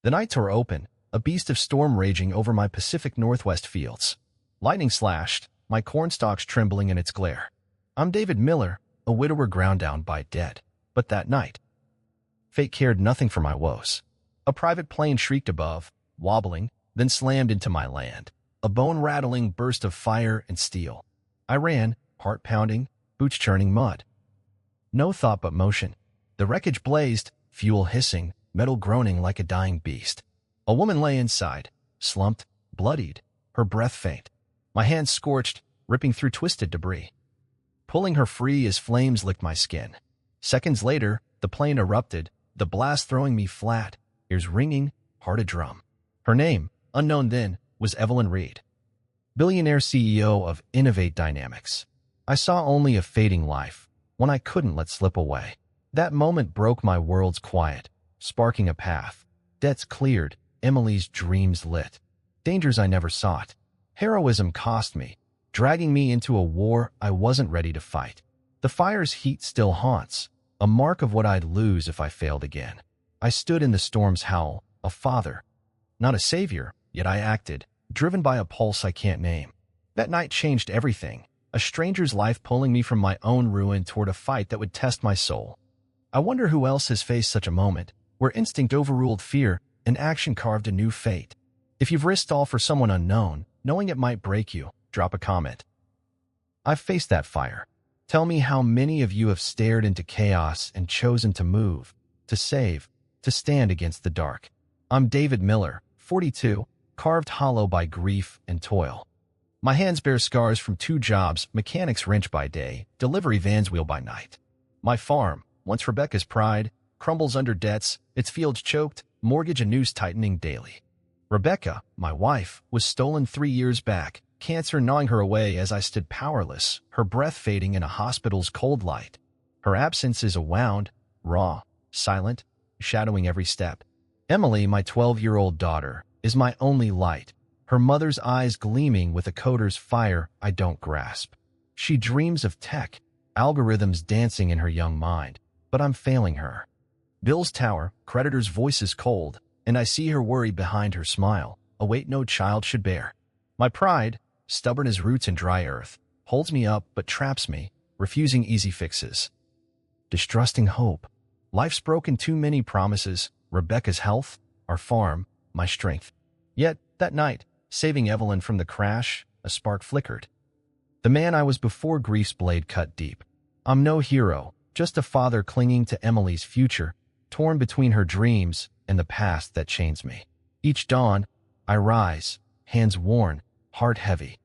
The night tore open, a beast of storm raging over my Pacific Northwest fields. Lightning slashed, my cornstalks trembling in its glare. I'm David Miller, a widower ground down by dead. But that night, fate cared nothing for my woes. A private plane shrieked above, wobbling, then slammed into my land. A bone-rattling burst of fire and steel. I ran, heart pounding, boots churning mud. No thought but motion. The wreckage blazed, fuel hissing, metal groaning like a dying beast. A woman lay inside, slumped, bloodied, her breath faint. My hands scorched, ripping through twisted debris. Pulling her free as flames licked my skin. Seconds later, the plane erupted, the blast throwing me flat, ears ringing, heart a drum. Her name, unknown then, was Evelyn Reed, billionaire CEO of Innovate Dynamics. I saw only a fading life, one I couldn't let slip away. That moment broke my world's quiet, sparking a path. Debts cleared, Emily's dreams lit. Dangers I never sought. Heroism cost me, dragging me into a war I wasn't ready to fight. The fire's heat still haunts, a mark of what I'd lose if I failed again. I stood in the storm's howl, a father, not a savior, yet I acted, driven by a pulse I can't name. That night changed everything, a stranger's life pulling me from my own ruin toward a fight that would test my soul. I wonder who else has faced such a moment, where instinct overruled fear and action carved a new fate. If you've risked all for someone unknown, knowing it might break you, drop a comment. I've faced that fire. Tell me how many of you have stared into chaos and chosen to move, to save, to stand against the dark. I'm David Miller, 42, carved hollow by grief and toil. My hands bear scars from 2 jobs, mechanics wrench by day, delivery vans wheel by night. My farm, once Rebecca's pride, crumbles under debts, its fields choked, mortgage and noose tightening daily. Rebecca, my wife, was stolen 3 years back, cancer gnawing her away as I stood powerless, her breath fading in a hospital's cold light. Her absence is a wound, raw, silent, shadowing every step. Emily, my 12-year-old daughter, is my only light, her mother's eyes gleaming with a coder's fire I don't grasp. She dreams of tech, algorithms dancing in her young mind, but I'm failing her. Bills tower, creditors' voices cold, and I see her worry behind her smile, a weight no child should bear. My pride, stubborn as roots in dry earth, holds me up but traps me, refusing easy fixes. Distrusting hope. Life's broken too many promises, Rebecca's health, our farm, my strength. Yet, that night, saving Evelyn from the crash, a spark flickered. The man I was before grief's blade cut deep. I'm no hero, just a father clinging to Emily's future, torn between her dreams and the past that chains me. Each dawn, I rise, hands worn, heart heavy,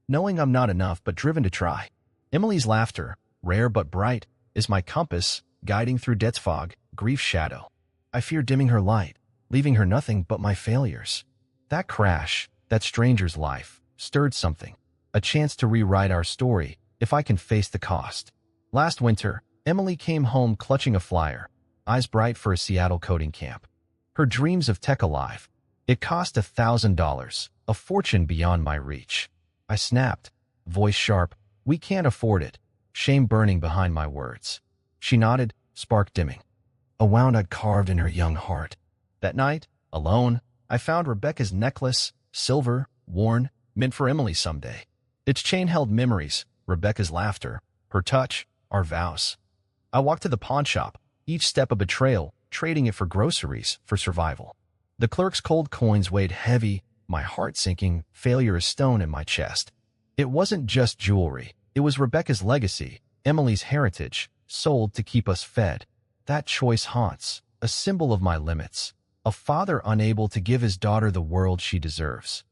knowing I'm not enough but driven to try. Emily's laughter, rare but bright, is my compass, guiding through debt's fog, grief's shadow. I fear dimming her light, leaving her nothing but my failures. That crash, that stranger's life, stirred something, a chance to rewrite our story, if I can face the cost. Last winter, Emily came home clutching a flyer, eyes bright for a Seattle coding camp. Her dreams of tech alive. It cost $1,000, a fortune beyond my reach. I snapped, voice sharp, "We can't afford it," shame burning behind my words. She nodded, spark dimming. A wound I'd carved in her young heart. That night, alone, I found Rebecca's necklace, silver, worn, meant for Emily someday. Its chain held memories, Rebecca's laughter, her touch, our vows. I walked to the pawn shop, each step a betrayal, trading it for groceries, for survival. The clerk's cold coins weighed heavy, my heart sinking, failure a stone in my chest. It wasn't just jewelry. It was Rebecca's legacy, Emily's heritage, sold to keep us fed. That choice haunts, a symbol of my limits, a father unable to give his daughter the world she deserves.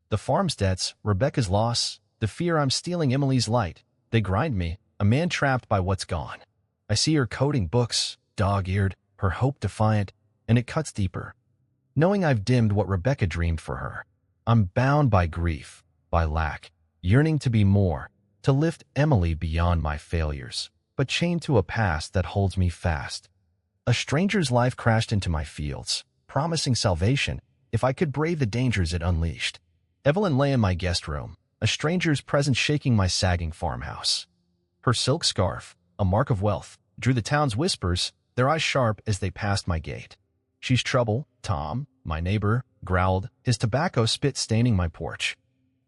The farm's debts, Rebecca's loss, the fear I'm stealing Emily's light, they grind me, a man trapped by what's gone. I see her coding books, dog-eared, her hope defiant, and it cuts deeper. Knowing I've dimmed what Rebecca dreamed for her, I'm bound by grief, by lack, yearning to be more, to lift Emily beyond my failures, but chained to a past that holds me fast. A stranger's life crashed into my fields, promising salvation if I could brave the dangers it unleashed. Evelyn lay in my guest room, a stranger's presence shaking my sagging farmhouse. Her silk scarf, a mark of wealth, drew the town's whispers, their eyes sharp as they passed my gate. "She's trouble, Tom," my neighbor, growled, his tobacco spit staining my porch.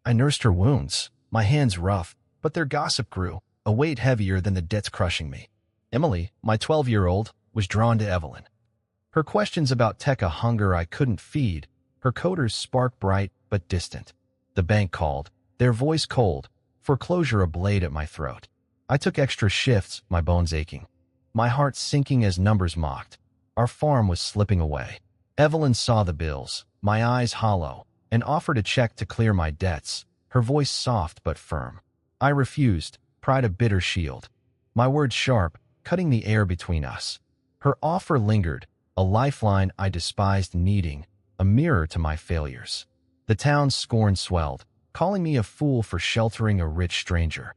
I nursed her wounds, my hands rough, but their gossip grew, a weight heavier than the debts crushing me. Emily, my 12-year-old, was drawn to Evelyn. Her questions about tech a hunger I couldn't feed, her coders spark bright but distant. The bank called, their voice cold, foreclosure a blade at my throat. I took extra shifts, my bones aching, my heart sinking as numbers mocked. Our farm was slipping away. Evelyn saw the bills, my eyes hollow, and offered a check to clear my debts, her voice soft but firm. I refused, pride a bitter shield, my words sharp, cutting the air between us. Her offer lingered, a lifeline I despised needing, a mirror to my failures. The town's scorn swelled, calling me a fool for sheltering a rich stranger.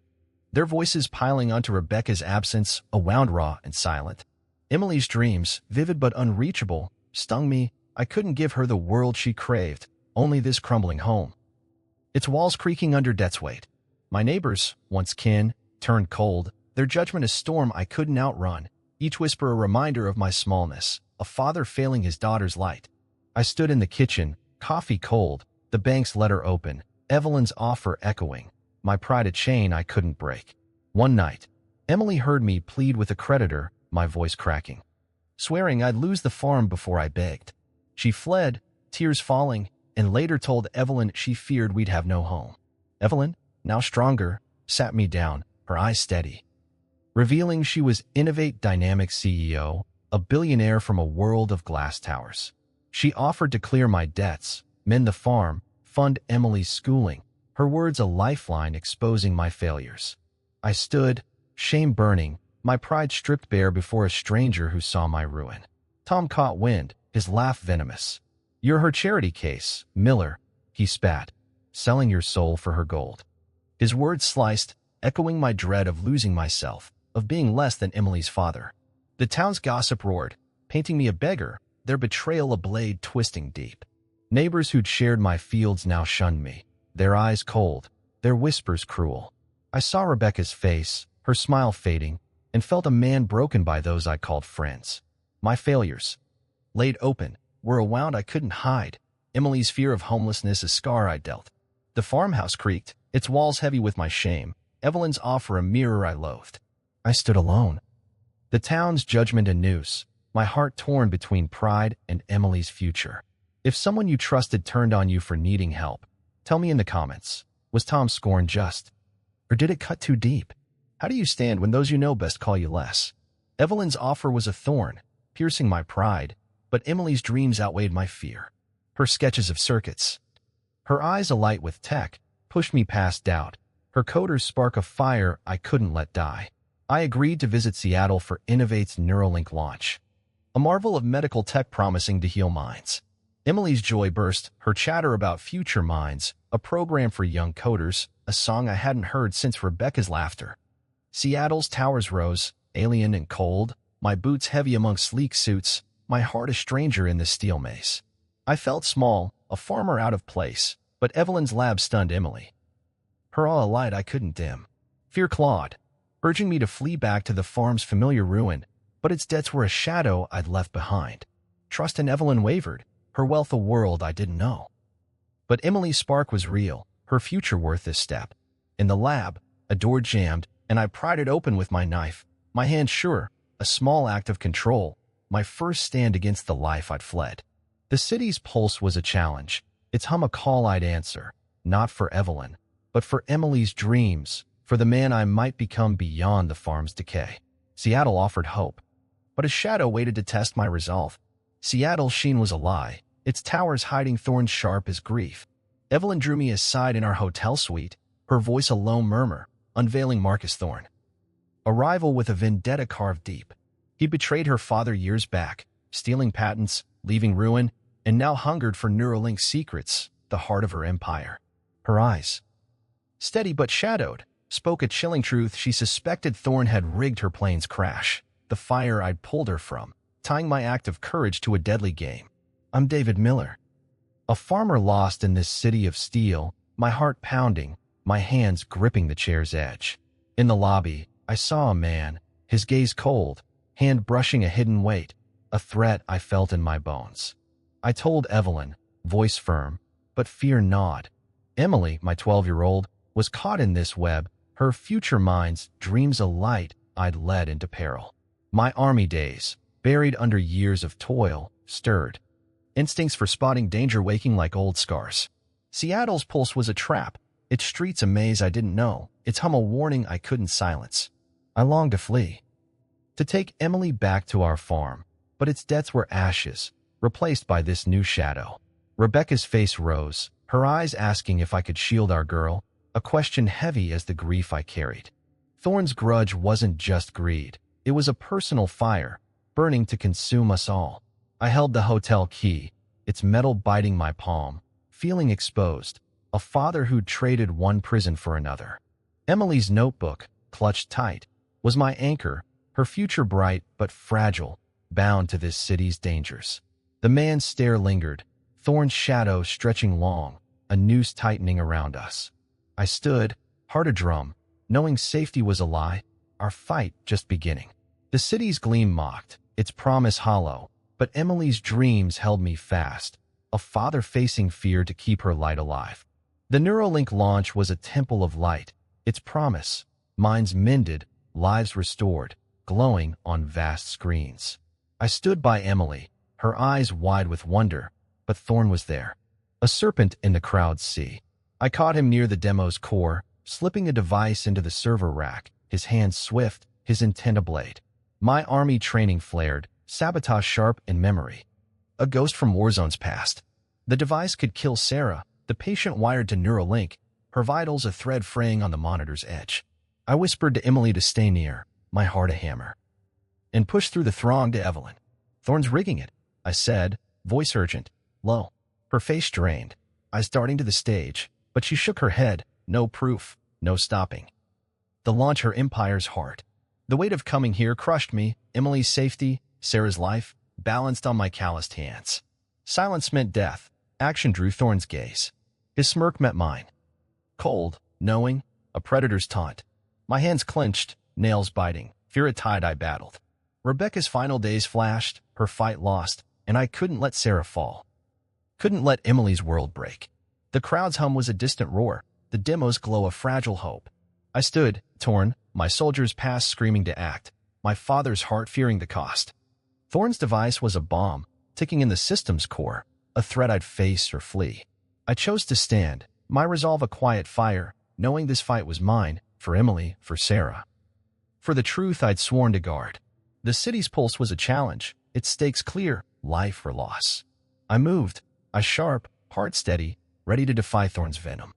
Their voices piling onto Rebecca's absence, a wound raw and silent. Emily's dreams, vivid but unreachable, stung me. I couldn't give her the world she craved, only this crumbling home. Its walls creaking under debt's weight. My neighbors, once kin, turned cold, their judgment a storm I couldn't outrun, each whisper a reminder of my smallness, a father failing his daughter's light. I stood in the kitchen, coffee cold, the bank's letter open, Evelyn's offer echoing, my pride a chain I couldn't break. One night, Emily heard me plead with a creditor, my voice cracking, swearing I'd lose the farm before I begged. She fled, tears falling, and later told Evelyn she feared we'd have no home. Evelyn, now stronger, sat me down, her eyes steady, revealing she was Innovate Dynamics CEO, a billionaire from a world of glass towers. She offered to clear my debts, mend the farm, fund Emily's schooling, her words a lifeline exposing my failures. I stood, shame burning, my pride stripped bare before a stranger who saw my ruin. Tom caught wind, his laugh venomous. "You're her charity case, Miller," he spat, "selling your soul for her gold." His words sliced, echoing my dread of losing myself, of being less than Emily's father. The town's gossip roared, painting me a beggar, their betrayal a blade twisting deep. Neighbors who'd shared my fields now shunned me, their eyes cold, their whispers cruel. I saw Rebecca's face, her smile fading, and felt a man broken by those I called friends. My failures, laid open, were a wound I couldn't hide, Emily's fear of homelessness a scar I dealt. The farmhouse creaked, its walls heavy with my shame, Evelyn's offer a mirror I loathed. I stood alone. The town's judgment a noose, my heart torn between pride and Emily's future. If someone you trusted turned on you for needing help, tell me in the comments, was Tom's scorn just? Or did it cut too deep? How do you stand when those you know best call you less? Evelyn's offer was a thorn, piercing my pride, but Emily's dreams outweighed my fear. Her sketches of circuits, her eyes alight with tech, pushed me past doubt. Her coders spark a fire I couldn't let die. I agreed to visit Seattle for Innovate's Neuralink launch, a marvel of medical tech promising to heal minds. Emily's joy burst, her chatter about future minds, a program for young coders, a song I hadn't heard since Rebecca's laughter. Seattle's towers rose, alien and cold, my boots heavy among sleek suits, my heart a stranger in the steel maze. I felt small, a farmer out of place, but Evelyn's lab stunned Emily. Her awe a light I couldn't dim. Fear clawed, urging me to flee back to the farm's familiar ruin, but its debts were a shadow I'd left behind. Trust in Evelyn wavered, her wealth a world I didn't know. But Emily's spark was real, her future worth this step. In the lab, a door jammed, and I pried it open with my knife, my hand sure, a small act of control, my first stand against the life I'd fled. The city's pulse was a challenge, its hum a call I'd answer, not for Evelyn, but for Emily's dreams, for the man I might become beyond the farm's decay. Seattle offered hope, but a shadow waited to test my resolve. Seattle's sheen was a lie, its towers hiding thorns sharp as grief. Evelyn drew me aside in our hotel suite, her voice a low murmur, unveiling Marcus Thorne. A rival with a vendetta carved deep. He betrayed her father years back, stealing patents, leaving ruin, and now hungered for Neuralink's secrets, the heart of her empire. Her eyes, steady but shadowed, spoke a chilling truth. She suspected Thorne had rigged her plane's crash, the fire I'd pulled her from, tying my act of courage to a deadly game. I'm David Miller, a farmer lost in this city of steel, my heart pounding, my hands gripping the chair's edge. In the lobby, I saw a man, his gaze cold, hand brushing a hidden weight, a threat I felt in my bones. I told Evelyn, voice firm, but fear gnawed. Emily, my 12-year-old, was caught in this web, her future mind's dreams a light I'd led into peril. My army days, buried under years of toil, stirred. Instincts for spotting danger waking like old scars. Seattle's pulse was a trap, its streets a maze I didn't know, its hum a warning I couldn't silence. I longed to flee, to take Emily back to our farm, but its debts were ashes, replaced by this new shadow. Rebecca's face rose, her eyes asking if I could shield our girl, a question heavy as the grief I carried. Thorne's grudge wasn't just greed. It was a personal fire, burning to consume us all. I held the hotel key, its metal biting my palm, feeling exposed, a father who'd traded one prison for another. Emily's notebook, clutched tight, was my anchor, her future bright but fragile, bound to this city's dangers. The man's stare lingered, Thorne's shadow stretching long, a noose tightening around us. I stood, heart adrum, knowing safety was a lie, our fight just beginning. The city's gleam mocked, its promise hollow, but Emily's dreams held me fast, a father facing fear to keep her light alive. The Neuralink launch was a temple of light, its promise, minds mended, lives restored, glowing on vast screens. I stood by Emily, her eyes wide with wonder, but Thorne was there, a serpent in the crowd's sea. I caught him near the demo's core, slipping a device into the server rack, his hands swift, his intent a blade. My army training flared, sabotage sharp in memory. A ghost from Warzone's past. The device could kill Sarah, the patient wired to Neuralink, her vitals a thread fraying on the monitor's edge. I whispered to Emily to stay near, my heart a hammer, and pushed through the throng to Evelyn. Thorne's rigging it, I said, voice urgent, low. Her face drained, eyes darting to the stage, but she shook her head, no proof, no stopping. The launch her empire's heart. The weight of coming here crushed me, Emily's safety, Sarah's life, balanced on my calloused hands. Silence meant death. Action drew Thorne's gaze. His smirk met mine. Cold, knowing, a predator's taunt. My hands clenched, nails biting, fear at tide I battled. Rebecca's final days flashed, her fight lost, and I couldn't let Sarah fall. Couldn't let Emily's world break. The crowd's hum was a distant roar, the demo's glow a fragile hope. I stood, torn, my soldiers past screaming to act, my father's heart fearing the cost. Thorne's device was a bomb, ticking in the system's core, a threat I'd face or flee. I chose to stand, my resolve a quiet fire, knowing this fight was mine, for Emily, for Sarah. For the truth I'd sworn to guard. The city's pulse was a challenge, its stakes clear, life or loss. I moved, I sharp, heart steady, ready to defy Thorne's venom.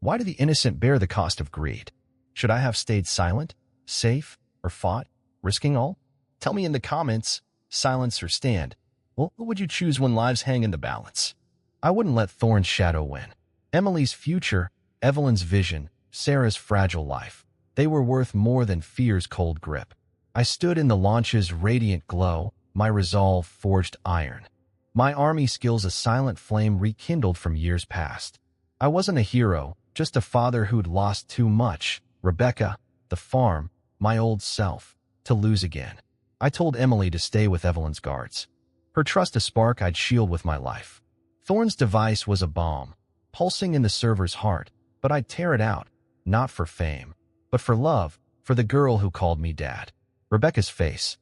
Why do the innocent bear the cost of greed? Should I have stayed silent, safe, or fought, risking all? Tell me in the comments, silence or stand. Well, what would you choose when lives hang in the balance? I wouldn't let Thorne's shadow win. Emily's future, Evelyn's vision, Sarah's fragile life. They were worth more than fear's cold grip. I stood in the launch's radiant glow, my resolve forged iron. My army skills a silent flame rekindled from years past. I wasn't a hero, just a father who'd lost too much. Rebecca, the farm, my old self, to lose again. I told Emily to stay with Evelyn's guards. Her trust a spark I'd shield with my life. Thorne's device was a bomb, pulsing in the server's heart, but I'd tear it out, not for fame, but for love, for the girl who called me dad. Rebecca's face,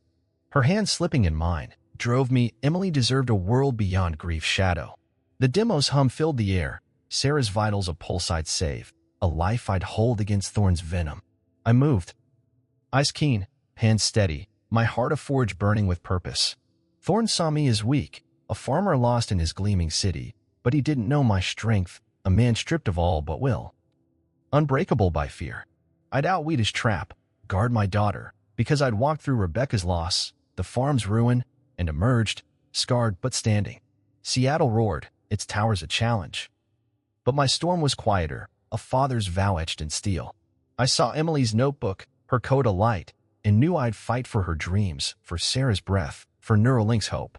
her hand slipping in mine, drove me. Emily deserved a world beyond grief's shadow. The demo's hum filled the air, Sarah's vitals a pulse I'd save, a life I'd hold against Thorne's venom. I moved, eyes keen, hands steady, my heart a forge burning with purpose. Thorne saw me as weak, a farmer lost in his gleaming city, but he didn't know my strength, a man stripped of all but will. Unbreakable by fear. I'd outweed his trap, guard my daughter, because I'd walked through Rebecca's loss, the farm's ruin, and emerged, scarred but standing. Seattle roared, its towers a challenge. But my storm was quieter, a father's vow etched in steel. I saw Emily's notebook, her code alight, and knew I'd fight for her dreams, for Sarah's breath, for Neuralink's hope.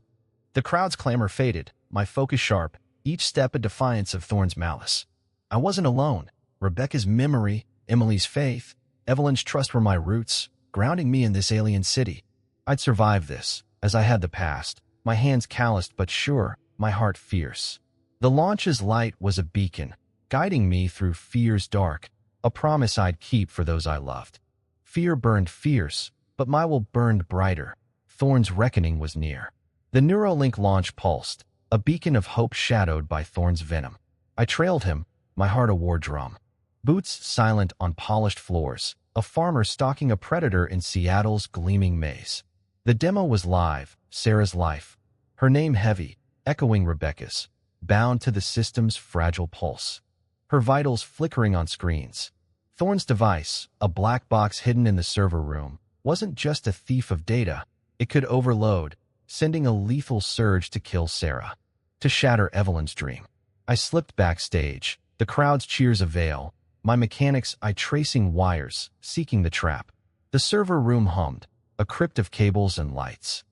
The crowd's clamor faded, my focus sharp, each step a defiance of Thorne's malice. I wasn't alone. Rebecca's memory, Emily's faith, Evelyn's trust were my roots, grounding me in this alien city. I'd survive this, as I had the past, my hands calloused but sure, my heart fierce. The launch's light was a beacon, guiding me through fear's dark, a promise I'd keep for those I loved. Fear burned fierce, but my will burned brighter. Thorn's reckoning was near. The Neuralink launch pulsed, a beacon of hope shadowed by Thorn's venom. I trailed him, my heart a war drum. Boots silent on polished floors, a farmer stalking a predator in Seattle's gleaming maze. The demo was live, Sarah's life, her name heavy, echoing Rebecca's, bound to the system's fragile pulse. Her vitals flickering on screens. Thorn's device, a black box hidden in the server room, wasn't just a thief of data. It could overload, sending a lethal surge to kill Sarah, to shatter Evelyn's dream. I slipped backstage, the crowd's cheers a veil, my mechanics eye tracing wires, seeking the trap. The server room hummed, a crypt of cables and lights.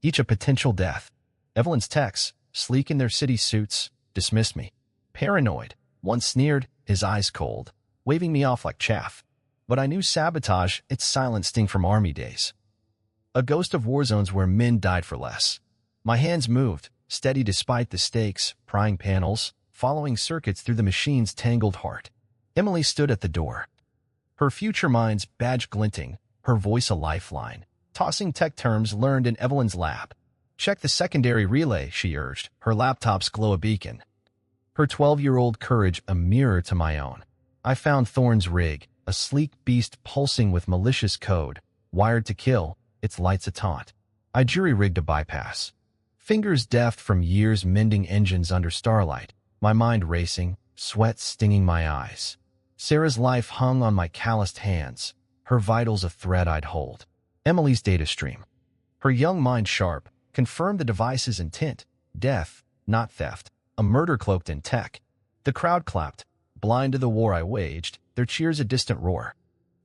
Each a potential death. Evelyn's techs, sleek in their city suits, dismissed me. Paranoid, one sneered, his eyes cold, waving me off like chaff. But I knew sabotage, its silent sting from army days. A ghost of war zones where men died for less. My hands moved, steady despite the stakes, prying panels, following circuits through the machine's tangled heart. Emily stood at the door. Her future mind's badge glinting, her voice a lifeline, tossing tech terms learned in Evelyn's lab. Check the secondary relay, she urged, her laptop's glow a beacon. Her 12-year-old courage a mirror to my own. I found Thorn's rig, a sleek beast pulsing with malicious code, wired to kill, its lights a taunt. I jury-rigged a bypass. Fingers deft from years mending engines under starlight, my mind racing, sweat stinging my eyes. Sarah's life hung on my calloused hands, her vitals a thread I'd hold. Emily's data stream. Her young mind sharp, confirmed the device's intent, death, not theft, a murder cloaked in tech. The crowd clapped, blind to the war I waged, their cheers a distant roar.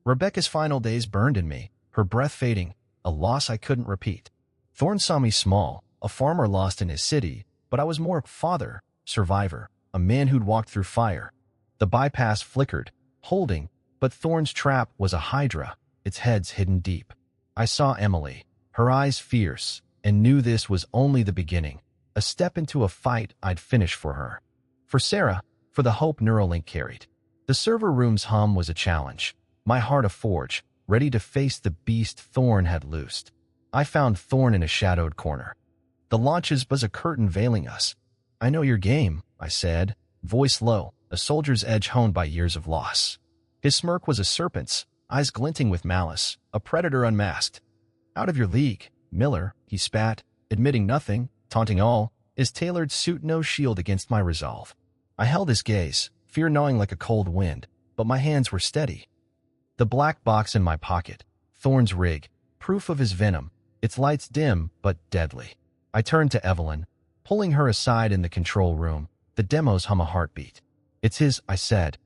Rebecca's final days burned in me, her breath fading, a loss I couldn't repeat. Thorn saw me small, a farmer lost in his city, but I was more father, survivor, a man who'd walked through fire. The bypass flickered, holding, but Thorn's trap was a hydra, its heads hidden deep. I saw Emily, her eyes fierce, and knew this was only the beginning, a step into a fight I'd finish for her. For Sarah, for the hope Neuralink carried. The server room's hum was a challenge, my heart a forge, ready to face the beast Thorn had loosed. I found Thorn in a shadowed corner. The launches was a curtain veiling us. I know your game, I said, voice low, a soldier's edge honed by years of loss. His smirk was a serpent's, eyes glinting with malice, a predator unmasked. Out of your league, Miller, he spat, admitting nothing, taunting all, his tailored suit no shield against my resolve. I held his gaze, fear gnawing like a cold wind, but my hands were steady. The black box in my pocket, Thorn's rig, proof of his venom, its lights dim but deadly. I turned to Evelyn, pulling her aside in the control room, the demos hum a heartbeat. It's his, I said.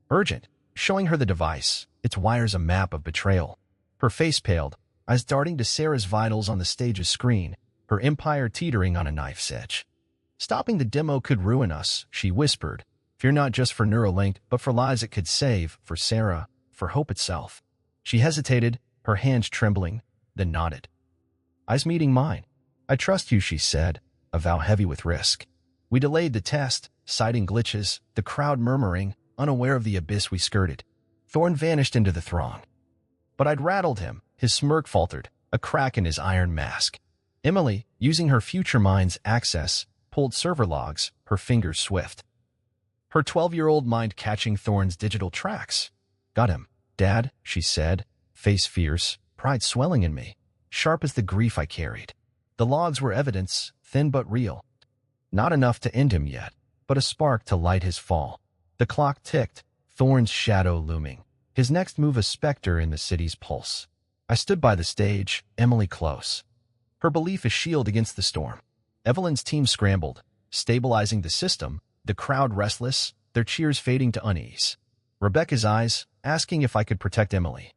Urgent, showing her the device, its wires a map of betrayal. Her face paled, eyes darting to Sarah's vitals on the stage's screen, her empire teetering on a knife's edge. Stopping the demo could ruin us, she whispered. Fear not just for Neuralink, but for lives it could save, for Sarah, for hope itself. She hesitated, her hands trembling, then nodded. Eyes meeting mine. I trust you, she said, a vow heavy with risk. We delayed the test, citing glitches, the crowd murmuring, unaware of the abyss we skirted. Thorn vanished into the throng. But I'd rattled him, his smirk faltered, a crack in his iron mask. Emily, using her future mind's access, pulled server logs, her fingers swift. Her 12-year-old mind catching Thorn's digital tracks. Got him, Dad, she said, face fierce, pride swelling in me, sharp as the grief I carried. The logs were evidence, thin but real. Not enough to end him yet, but a spark to light his fall. The clock ticked, Thorn's shadow looming, his next move a specter in the city's pulse. I stood by the stage, Emily close. Her belief a shield against the storm. Evelyn's team scrambled, stabilizing the system, the crowd restless, their cheers fading to unease. Rebecca's eyes, asking if I could protect Emily.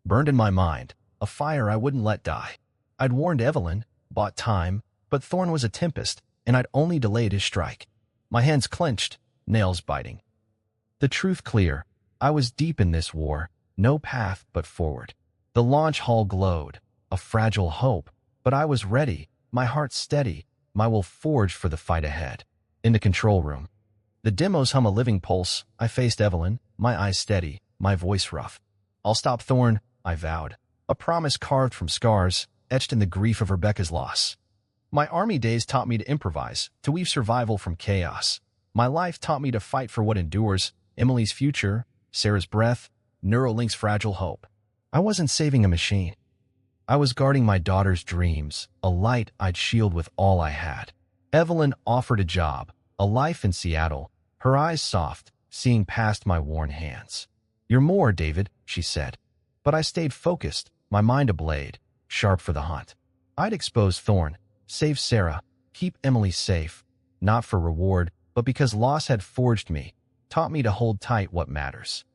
Burned in my mind, a fire I wouldn't let die. I'd warned Evelyn, bought time, but Thorn was a tempest, and I'd only delayed his strike. My hands clenched, nails biting. The truth clear, I was deep in this war, no path but forward. The launch hall glowed, a fragile hope, but I was ready, my heart steady, my will forged for the fight ahead. In the control room, the demos hum a living pulse. I faced Evelyn, my eyes steady, my voice rough. "I'll stop Thorn," I vowed, a promise carved from scars, etched in the grief of Rebecca's loss. My army days taught me to improvise, to weave survival from chaos. My life taught me to fight for what endures: Emily's future, Sarah's breath, Neuralink's fragile hope. I wasn't saving a machine. I was guarding my daughter's dreams, a light I'd shield with all I had. Evelyn offered a job, a life in Seattle, her eyes soft, seeing past my worn hands. "You're more, David," she said. But I stayed focused, my mind a blade, sharp for the hunt. I'd expose Thorn, save Sarah, keep Emily safe, not for reward, but because loss had forged me, taught me to hold tight what matters.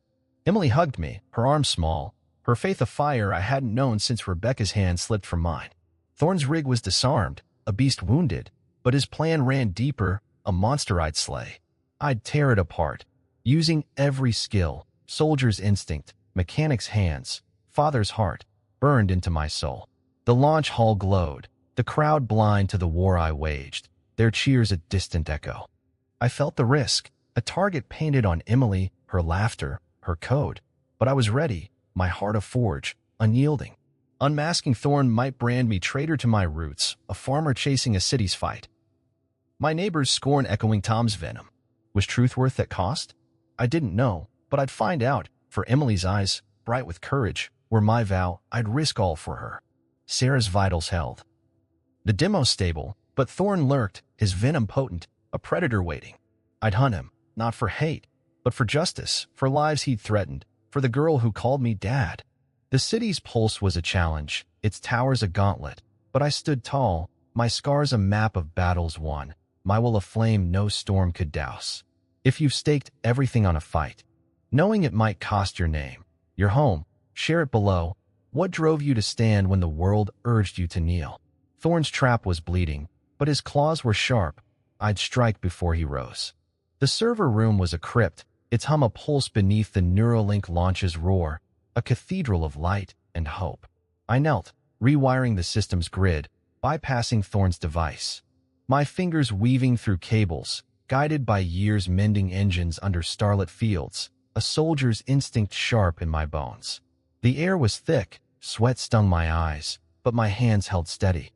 Emily hugged me, her arms small, her faith a fire I hadn't known since Rebecca's hand slipped from mine. Thorn's rig was disarmed, a beast wounded, but his plan ran deeper, a monster I'd slay. I'd tear it apart, using every skill, soldier's instinct, mechanic's hands, father's heart, burned into my soul. The launch hall glowed, the crowd blind to the war I waged, their cheers a distant echo. I felt the risk, a target painted on Emily, her laughter, her code. But I was ready, my heart a forge, unyielding. Unmasking Thorn might brand me traitor to my roots, a farmer chasing a city's fight. My neighbor's scorn echoing Tom's venom. Was truth worth that cost? I didn't know, but I'd find out, for Emily's eyes, bright with courage, were my vow. I'd risk all for her. Sarah's vitals held. The demo stable, but Thorn lurked, his venom potent, a predator waiting. I'd hunt him, not for hate, but for justice, for lives he'd threatened, for the girl who called me dad. The city's pulse was a challenge, its towers a gauntlet, but I stood tall, my scars a map of battles won, my will a flame no storm could douse. If you've staked everything on a fight, knowing it might cost your name, your home, share it below. What drove you to stand when the world urged you to kneel? Thorn's trap was bleeding, but his claws were sharp. I'd strike before he rose. The server room was a crypt, its hum a pulse beneath the Neuralink launch's roar, a cathedral of light and hope. I knelt, rewiring the system's grid, bypassing Thorn's device. My fingers weaving through cables, guided by years mending engines under starlit fields, a soldier's instinct sharp in my bones. The air was thick, sweat stung my eyes, but my hands held steady.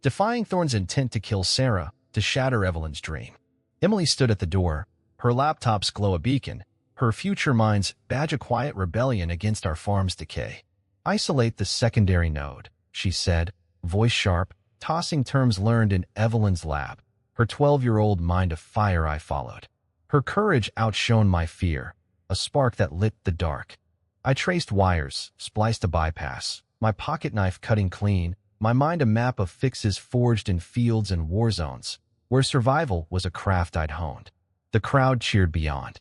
Defying Thorn's intent to kill Sarah, to shatter Evelyn's dream. Emily stood at the door, her laptop's glow a beacon, her future mind's badge a quiet rebellion against our farm's decay. "Isolate the secondary node," she said, voice sharp, tossing terms learned in Evelyn's lab. Her 12-year-old mind a fire I followed. Her courage outshone my fear, a spark that lit the dark. I traced wires, spliced a bypass, my pocket knife cutting clean, my mind a map of fixes forged in fields and war zones, where survival was a craft I'd honed. The crowd cheered beyond.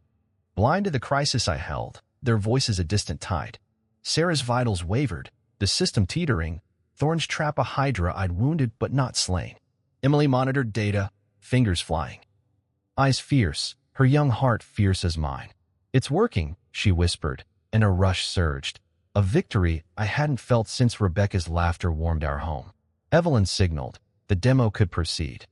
Blind to the crisis I held, their voices a distant tide. Sarah's vitals wavered, the system teetering, Thorn's trap a hydra I'd wounded but not slain. Emily monitored data, fingers flying. Eyes fierce, her young heart fierce as mine. "It's working," she whispered, and a rush surged. A victory I hadn't felt since Rebecca's laughter warmed our home. Evelyn signaled. The demo could proceed.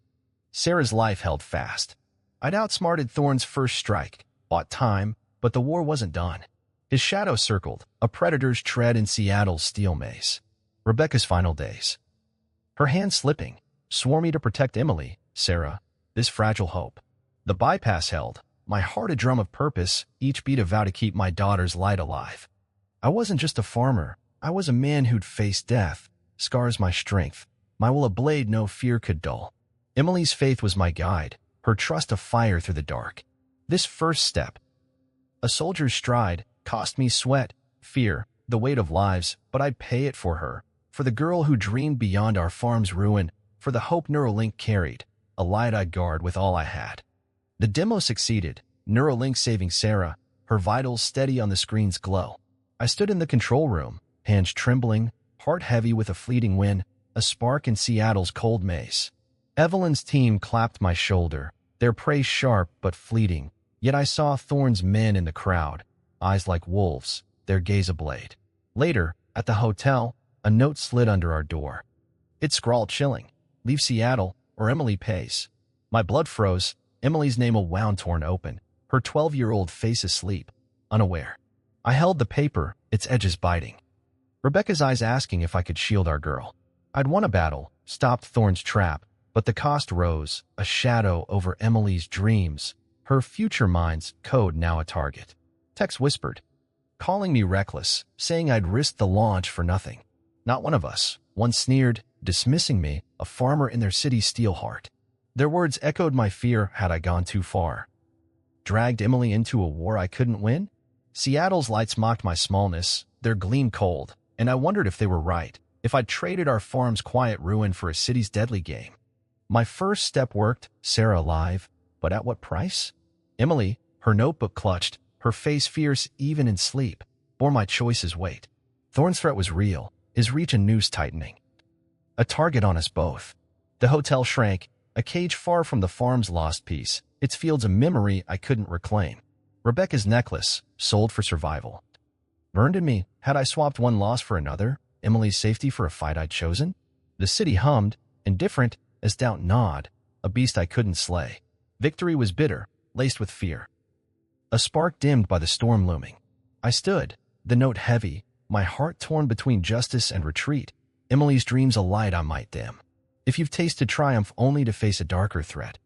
Sarah's life held fast. I'd outsmarted Thorn's first strike, bought time, but the war wasn't done. His shadow circled, a predator's tread in Seattle's steel maze. Rebecca's final days. Her hand slipping, swore me to protect Emily, Sarah, this fragile hope. The bypass held, my heart a drum of purpose, each beat a vow to keep my daughter's light alive. I wasn't just a farmer, I was a man who'd faced death, scars my strength, my will a blade no fear could dull. Emily's faith was my guide, her trust a fire through the dark. This first step, a soldier's stride, cost me sweat, fear, the weight of lives, but I'd pay it for her, for the girl who dreamed beyond our farm's ruin, for the hope Neuralink carried, a light I'd guard with all I had. The demo succeeded, Neuralink saving Sarah, her vitals steady on the screen's glow. I stood in the control room, hands trembling, heart heavy with a fleeting win, a spark in Seattle's cold maze. Evelyn's team clapped my shoulder, their praise sharp but fleeting, yet I saw Thorn's men in the crowd, eyes like wolves, their gaze a blade. Later, at the hotel, a note slid under our door. It scrawled chilling, "Leave Seattle, or Emily pays. My blood froze. Emily's name a wound torn open, her 12-year-old face asleep, unaware. I held the paper, its edges biting. Rebecca's eyes asking if I could shield our girl. I'd won a battle, stopped Thorne's trap, but the cost rose, a shadow over Emily's dreams, her future mind's code now a target. Tex whispered, calling me reckless, saying I'd risked the launch for nothing. Not one of us. One sneered, dismissing me, a farmer in their city's steel heart. Their words echoed my fear had I gone too far. Dragged Emily into a war I couldn't win? Seattle's lights mocked my smallness, their gleam cold, and I wondered if they were right, if I'd traded our farm's quiet ruin for a city's deadly game. My first step worked, Sarah alive, but at what price? Emily, her notebook clutched, her face fierce even in sleep, bore my choice's weight. Thorne's threat was real, his reach and noose tightening. A target on us both. The hotel shrank, a cage far from the farm's lost piece, its fields a memory I couldn't reclaim. Rebecca's necklace, sold for survival. Burned in me, had I swapped one loss for another, Emily's safety for a fight I'd chosen? The city hummed, indifferent, as doubt gnawed, a beast I couldn't slay. Victory was bitter, laced with fear. A spark dimmed by the storm looming. I stood, the note heavy, my heart torn between justice and retreat, Emily's dreams a light I might dim. If you've tasted triumph only to face a darker threat,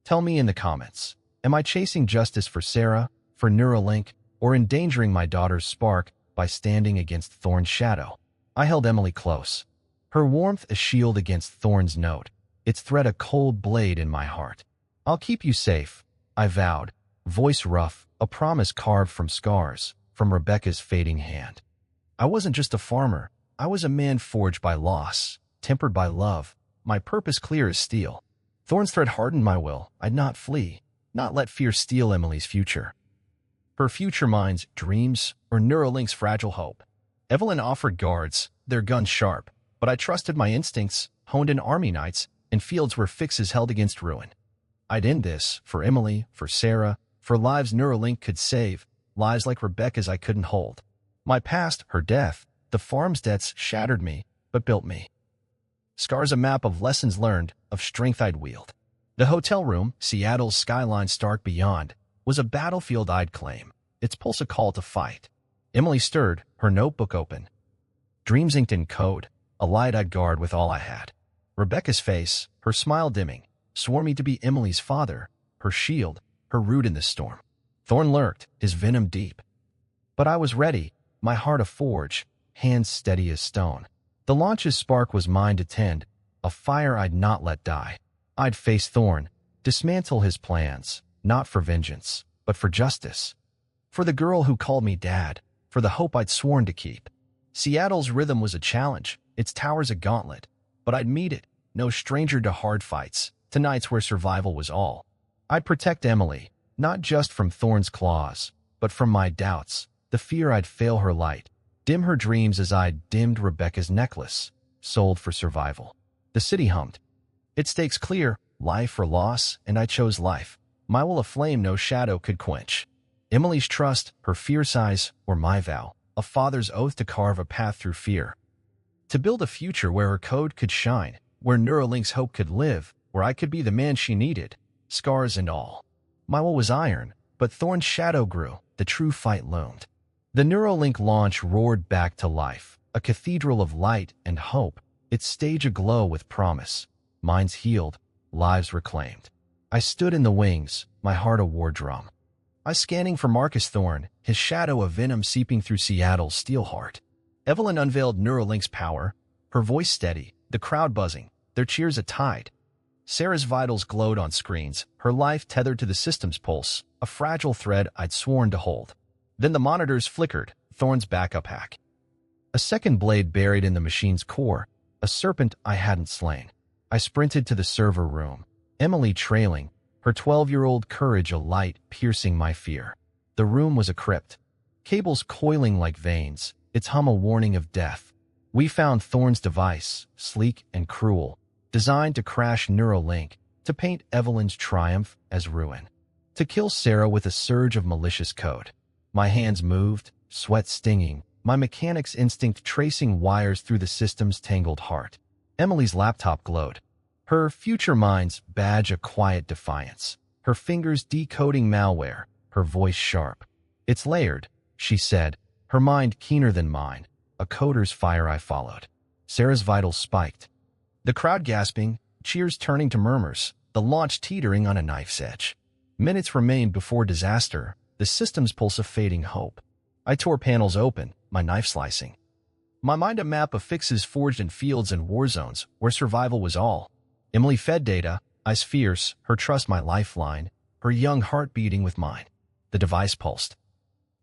tell me in the comments, am I chasing justice for Sarah, for Neuralink, or endangering my daughter's spark by standing against Thorne's shadow? I held Emily close, her warmth a shield against Thorne's note, its threat a cold blade in my heart. I'll keep you safe, I vowed, voice rough, a promise carved from scars, from Rebecca's fading hand. I wasn't just a farmer, I was a man forged by loss, tempered by love, my purpose clear as steel. Thorne's threat hardened my will, I'd not flee, not let fear steal Emily's future. Her future mind's dreams, or Neuralink's fragile hope. Evelyn offered guards, their guns sharp, but I trusted my instincts, honed in army nights, in fields where fixes held against ruin. I'd end this, for Emily, for Sarah, for lives Neuralink could save, lives like Rebecca's I couldn't hold. My past, her death, the farm's debts shattered me, but built me. Scars a map of lessons learned, of strength I'd wield. The hotel room, Seattle's skyline stark beyond, was a battlefield I'd claim, its pulse a call to fight. Emily stirred, her notebook open. Dreams inked in code, a light I'd guard with all I had. Rebecca's face, her smile dimming, swore me to be Emily's father, her shield, her root in the storm. Thorne lurked, his venom deep. But I was ready, my heart a forge, hands steady as stone. The launch's spark was mine to tend, a fire I'd not let die. I'd face Thorne, dismantle his plans, not for vengeance, but for justice. For the girl who called me dad, for the hope I'd sworn to keep. Seattle's rhythm was a challenge, its towers a gauntlet, but I'd meet it, no stranger to hard fights, to nights where survival was all. I'd protect Emily, not just from Thorne's claws, but from my doubts, the fear I'd fail her light, dim her dreams as I'd dimmed Rebecca's necklace, sold for survival. The city hummed. Its stakes clear, life or loss, and I chose life. My will a flame no shadow could quench. Emily's trust, her fierce eyes, were my vow, a father's oath to carve a path through fear. To build a future where her code could shine, where Neuralink's hope could live, where I could be the man she needed, scars and all. My will was iron, but Thorne's shadow grew, the true fight loomed. The Neuralink launch roared back to life, a cathedral of light and hope, its stage aglow with promise. Minds healed, lives reclaimed. I stood in the wings, my heart a war drum. I scanning for Marcus Thorne, his shadow of venom seeping through Seattle's steel heart. Evelyn unveiled Neuralink's power, her voice steady, the crowd buzzing, their cheers a tide. Sarah's vitals glowed on screens, her life tethered to the system's pulse, a fragile thread I'd sworn to hold. Then the monitors flickered, Thorne's backup hack. A second blade buried in the machine's core, a serpent I hadn't slain. I sprinted to the server room, Emily trailing, her 12-year-old courage alight, piercing my fear. The room was a crypt, cables coiling like veins, its hum a warning of death. We found Thorne's device, sleek and cruel, designed to crash Neuralink, to paint Evelyn's triumph as ruin, to kill Sarah with a surge of malicious code. My hands moved, sweat stinging, my mechanic's instinct tracing wires through the system's tangled heart. Emily's laptop glowed, Her future mind's badge a quiet defiance. Her fingers decoding malware, her voice sharp. "It's layered," she said, her mind keener than mine. A coder's fire I followed. Sarah's vitals spiked. The crowd gasping, cheers turning to murmurs, the launch teetering on a knife's edge. Minutes remained before disaster, the system's pulse of fading hope. I tore panels open, my knife slicing. My mind a map of fixes forged in fields and war zones where survival was all. Emily fed data, eyes fierce, her trust my lifeline, her young heart beating with mine. The device pulsed.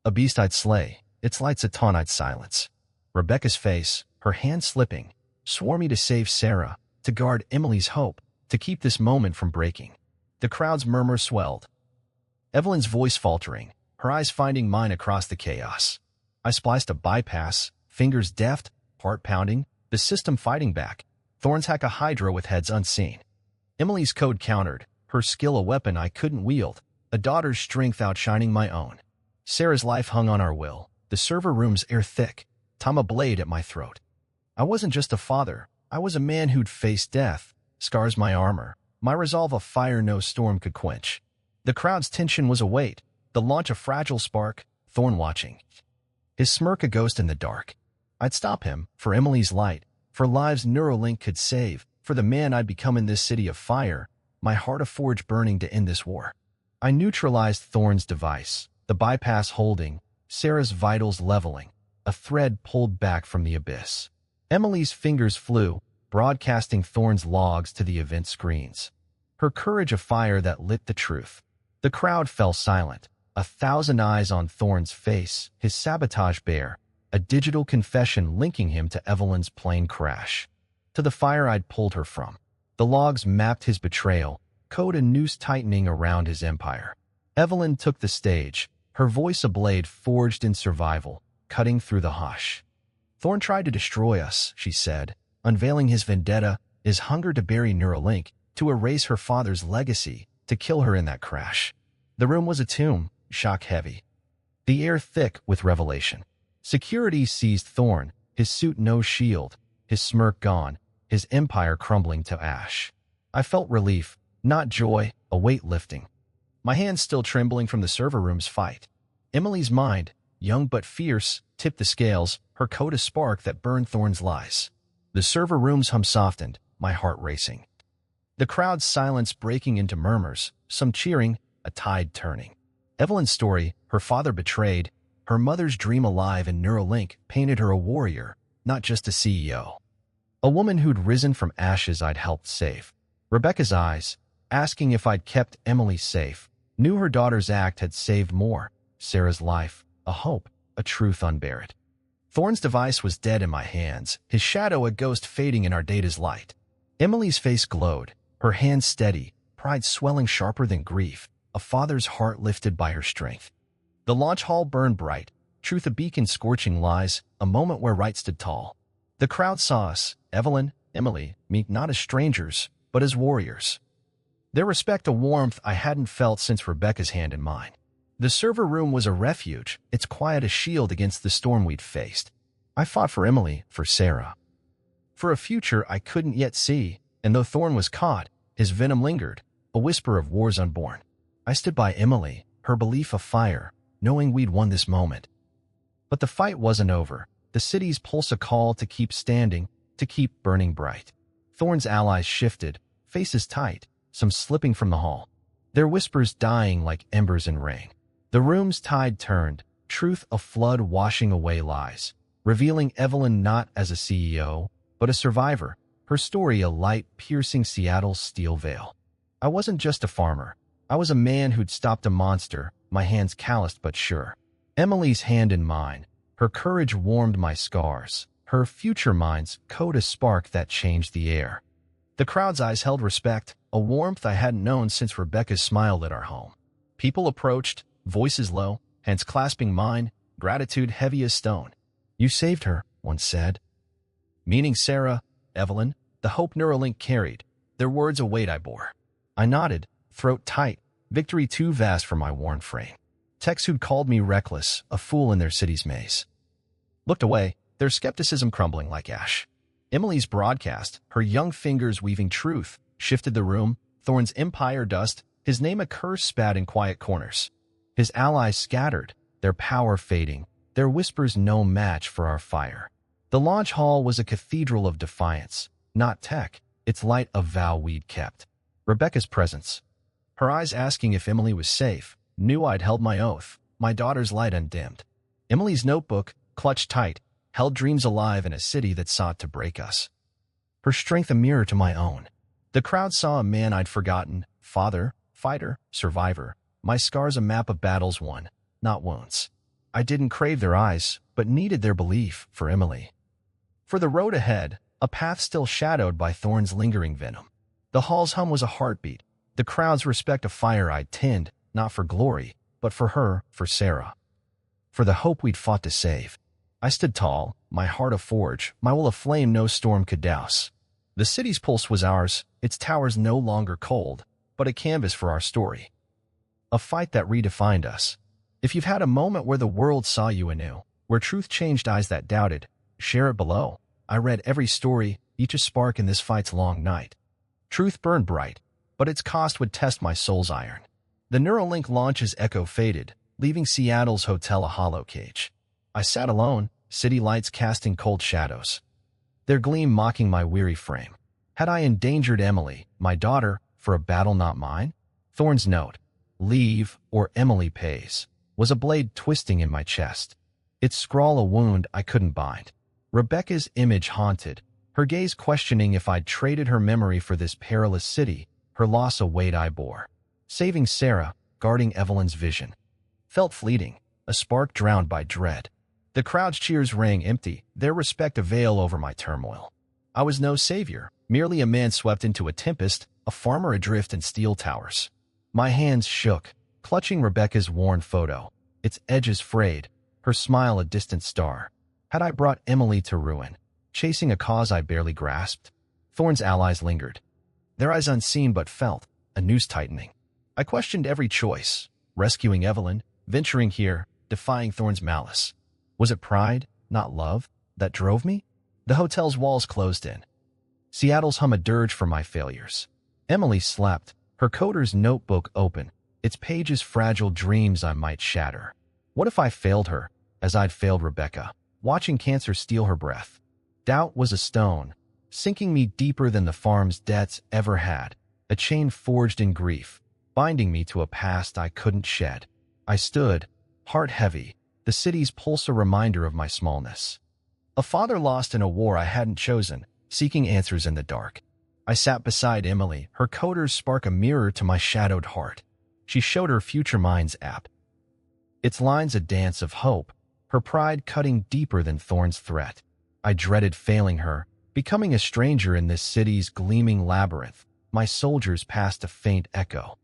A beast I'd slay, its lights a taunt I'd silence. Rebecca's face, her hand slipping, swore me to save Sarah, to guard Emily's hope, to keep this moment from breaking. The crowd's murmur swelled. Evelyn's voice faltering, her eyes finding mine across the chaos. I spliced a bypass, fingers deft, heart pounding, the system fighting back. Thorns hack a hydra with heads unseen. Emily's code countered, her skill a weapon I couldn't wield, a daughter's strength outshining my own. Sarah's life hung on our will, the server room's air thick, time a blade at my throat. I wasn't just a father, I was a man who'd faced death, scars my armor, my resolve a fire no storm could quench. The crowd's tension was a weight, the launch a fragile spark, Thorn watching. His smirk a ghost in the dark. I'd stop him, for Emily's light, for lives Neuralink could save, for the man I'd become in this city of fire, my heart a forge burning to end this war. I neutralized Thorn's device, the bypass holding, Sarah's vitals leveling, a thread pulled back from the abyss. Emily's fingers flew, broadcasting Thorn's logs to the event screens. Her courage a fire that lit the truth. The crowd fell silent, 1,000 eyes on Thorn's face, his sabotage bare, a digital confession linking him to Evelyn's plane crash. To the fire I'd pulled her from. The logs mapped his betrayal, code a noose tightening around his empire. Evelyn took the stage, her voice a blade forged in survival, cutting through the hush. "Thorn tried to destroy us," she said, unveiling his vendetta, his hunger to bury Neuralink, to erase her father's legacy, to kill her in that crash. The room was a tomb, shock-heavy. The air thick with revelation. Security seized Thorn, his suit no shield, his smirk gone, his empire crumbling to ash. I felt relief, not joy, a weight lifting. My hands still trembling from the server room's fight. Emily's mind, young but fierce, tipped the scales, her code a spark that burned Thorn's lies. The server room's hum softened, my heart racing. The crowd's silence breaking into murmurs, some cheering, a tide turning. Evelyn's story, her father betrayed, her mother's dream alive in Neuralink painted her a warrior, not just a CEO. A woman who'd risen from ashes I'd helped save. Rebecca's eyes, asking if I'd kept Emily safe, knew her daughter's act had saved more. Sarah's life, a hope, a truth unburied. Thorn's device was dead in my hands, his shadow a ghost fading in our data's light. Emily's face glowed, her hands steady, pride swelling sharper than grief, a father's heart lifted by her strength. The launch hall burned bright, truth a beacon scorching lies, a moment where right stood tall. The crowd saw us, Evelyn, Emily, me not as strangers, but as warriors. Their respect a warmth I hadn't felt since Rebecca's hand in mine. The server room was a refuge, its quiet a shield against the storm we'd faced. I fought for Emily, for Sarah. For a future I couldn't yet see, and though Thorn was caught, his venom lingered, a whisper of wars unborn. I stood by Emily, her belief afire, knowing we'd won this moment. But the fight wasn't over, the city's pulse a call to keep standing, to keep burning bright. Thorn's allies shifted, faces tight, some slipping from the hall. Their whispers dying like embers in rain. The room's tide turned, truth a flood washing away lies, revealing Evelyn not as a CEO, but a survivor, her story a light piercing Seattle's steel veil. I wasn't just a farmer. I was a man who'd stopped a monster, my hands calloused but sure. Emily's hand in mine, her courage warmed my scars, her future mind's code a spark that changed the air. The crowd's eyes held respect, a warmth I hadn't known since Rebecca's smile lit our home. People approached, voices low, hands clasping mine, gratitude heavy as stone. "You saved her," one said. Meaning Sarah, Evelyn, the hope Neuralink carried, their words a weight I bore. I nodded, throat tight, victory too vast for my worn frame. Techs who'd called me reckless, a fool in their city's maze. Looked away, their skepticism crumbling like ash. Emily's broadcast, her young fingers weaving truth, shifted the room, Thorn's empire dust, his name a curse spat in quiet corners. His allies scattered, their power fading, their whispers no match for our fire. The launch hall was a cathedral of defiance, not tech, its light a vow we'd kept. Rebecca's presence, her eyes asking if Emily was safe, knew I'd held my oath, my daughter's light undimmed. Emily's notebook, clutched tight, held dreams alive in a city that sought to break us. Her strength a mirror to my own. The crowd saw a man I'd forgotten, father, fighter, survivor, my scars a map of battles won, not wounds. I didn't crave their eyes, but needed their belief for Emily. For the road ahead, a path still shadowed by Thorn's lingering venom. The hall's hum was a heartbeat, the crowd's respect a fire I'd tend, not for glory, but for her, for Sarah. For the hope we'd fought to save. I stood tall, my heart a forge, my will a flame no storm could douse. The city's pulse was ours, its towers no longer cold, but a canvas for our story. A fight that redefined us. If you've had a moment where the world saw you anew, where truth changed eyes that doubted, share it below. I read every story, each a spark in this fight's long night. Truth burned bright, but its cost would test my soul's iron. The Neuralink launch's echo faded, leaving Seattle's hotel a hollow cage. I sat alone, city lights casting cold shadows, their gleam mocking my weary frame. Had I endangered Emily, my daughter, for a battle not mine? Thorn's note, leave or Emily pays, was a blade twisting in my chest. Its scrawl a wound I couldn't bind. Rebecca's image haunted, her gaze questioning if I'd traded her memory for this perilous city, her loss a weight I bore. Saving Sarah, guarding Evelyn's vision. Felt fleeting, a spark drowned by dread. The crowd's cheers rang empty, their respect a veil over my turmoil. I was no savior, merely a man swept into a tempest, a farmer adrift in steel towers. My hands shook, clutching Rebecca's worn photo, its edges frayed, her smile a distant star. Had I brought Emily to ruin, chasing a cause I barely grasped? Thorn's allies lingered, their eyes unseen but felt, a noose tightening. I questioned every choice, rescuing Evelyn, venturing here, defying Thorn's malice. Was it pride, not love, that drove me? The hotel's walls closed in. Seattle's hum a dirge for my failures. Emily slept, her coder's notebook open, its pages fragile dreams I might shatter. What if I failed her, as I'd failed Rebecca, watching cancer steal her breath? Doubt was a stone, sinking me deeper than the farm's debts ever had, a chain forged in grief, binding me to a past I couldn't shed. I stood, heart heavy, the city's pulse a reminder of my smallness. A father lost in a war I hadn't chosen, seeking answers in the dark. I sat beside Emily, her coder's spark a mirror to my shadowed heart. She showed her future mind's app, its lines a dance of hope, her pride cutting deeper than Thorn's threat. I dreaded failing her, becoming a stranger in this city's gleaming labyrinth. My soldiers passed a faint echo.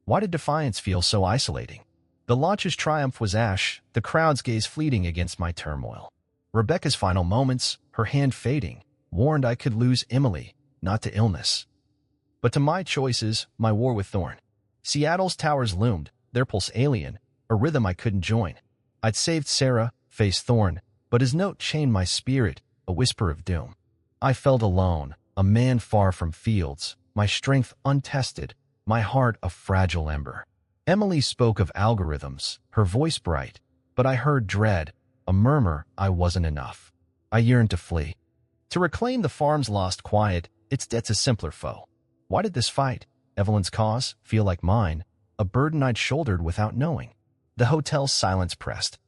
Why did defiance feel so isolating? The launch's triumph was ash, the crowd's gaze fleeting against my turmoil. Rebecca's final moments, her hand fading, warned I could lose Emily, not to illness, but to my choices, my war with Thorn. Seattle's towers loomed, their pulse alien, a rhythm I couldn't join. I'd saved Sarah, faced Thorn, but his note chained my spirit, a whisper of doom. I felt alone, a man far from fields, my strength untested, my heart a fragile ember. Emily spoke of algorithms, her voice bright, but I heard dread, a murmur I wasn't enough. I yearned to flee, to reclaim the farm's lost quiet, its debts a simpler foe. Why did this fight, Evelyn's cause, feel like mine, a burden I'd shouldered without knowing? The hotel's silence pressed.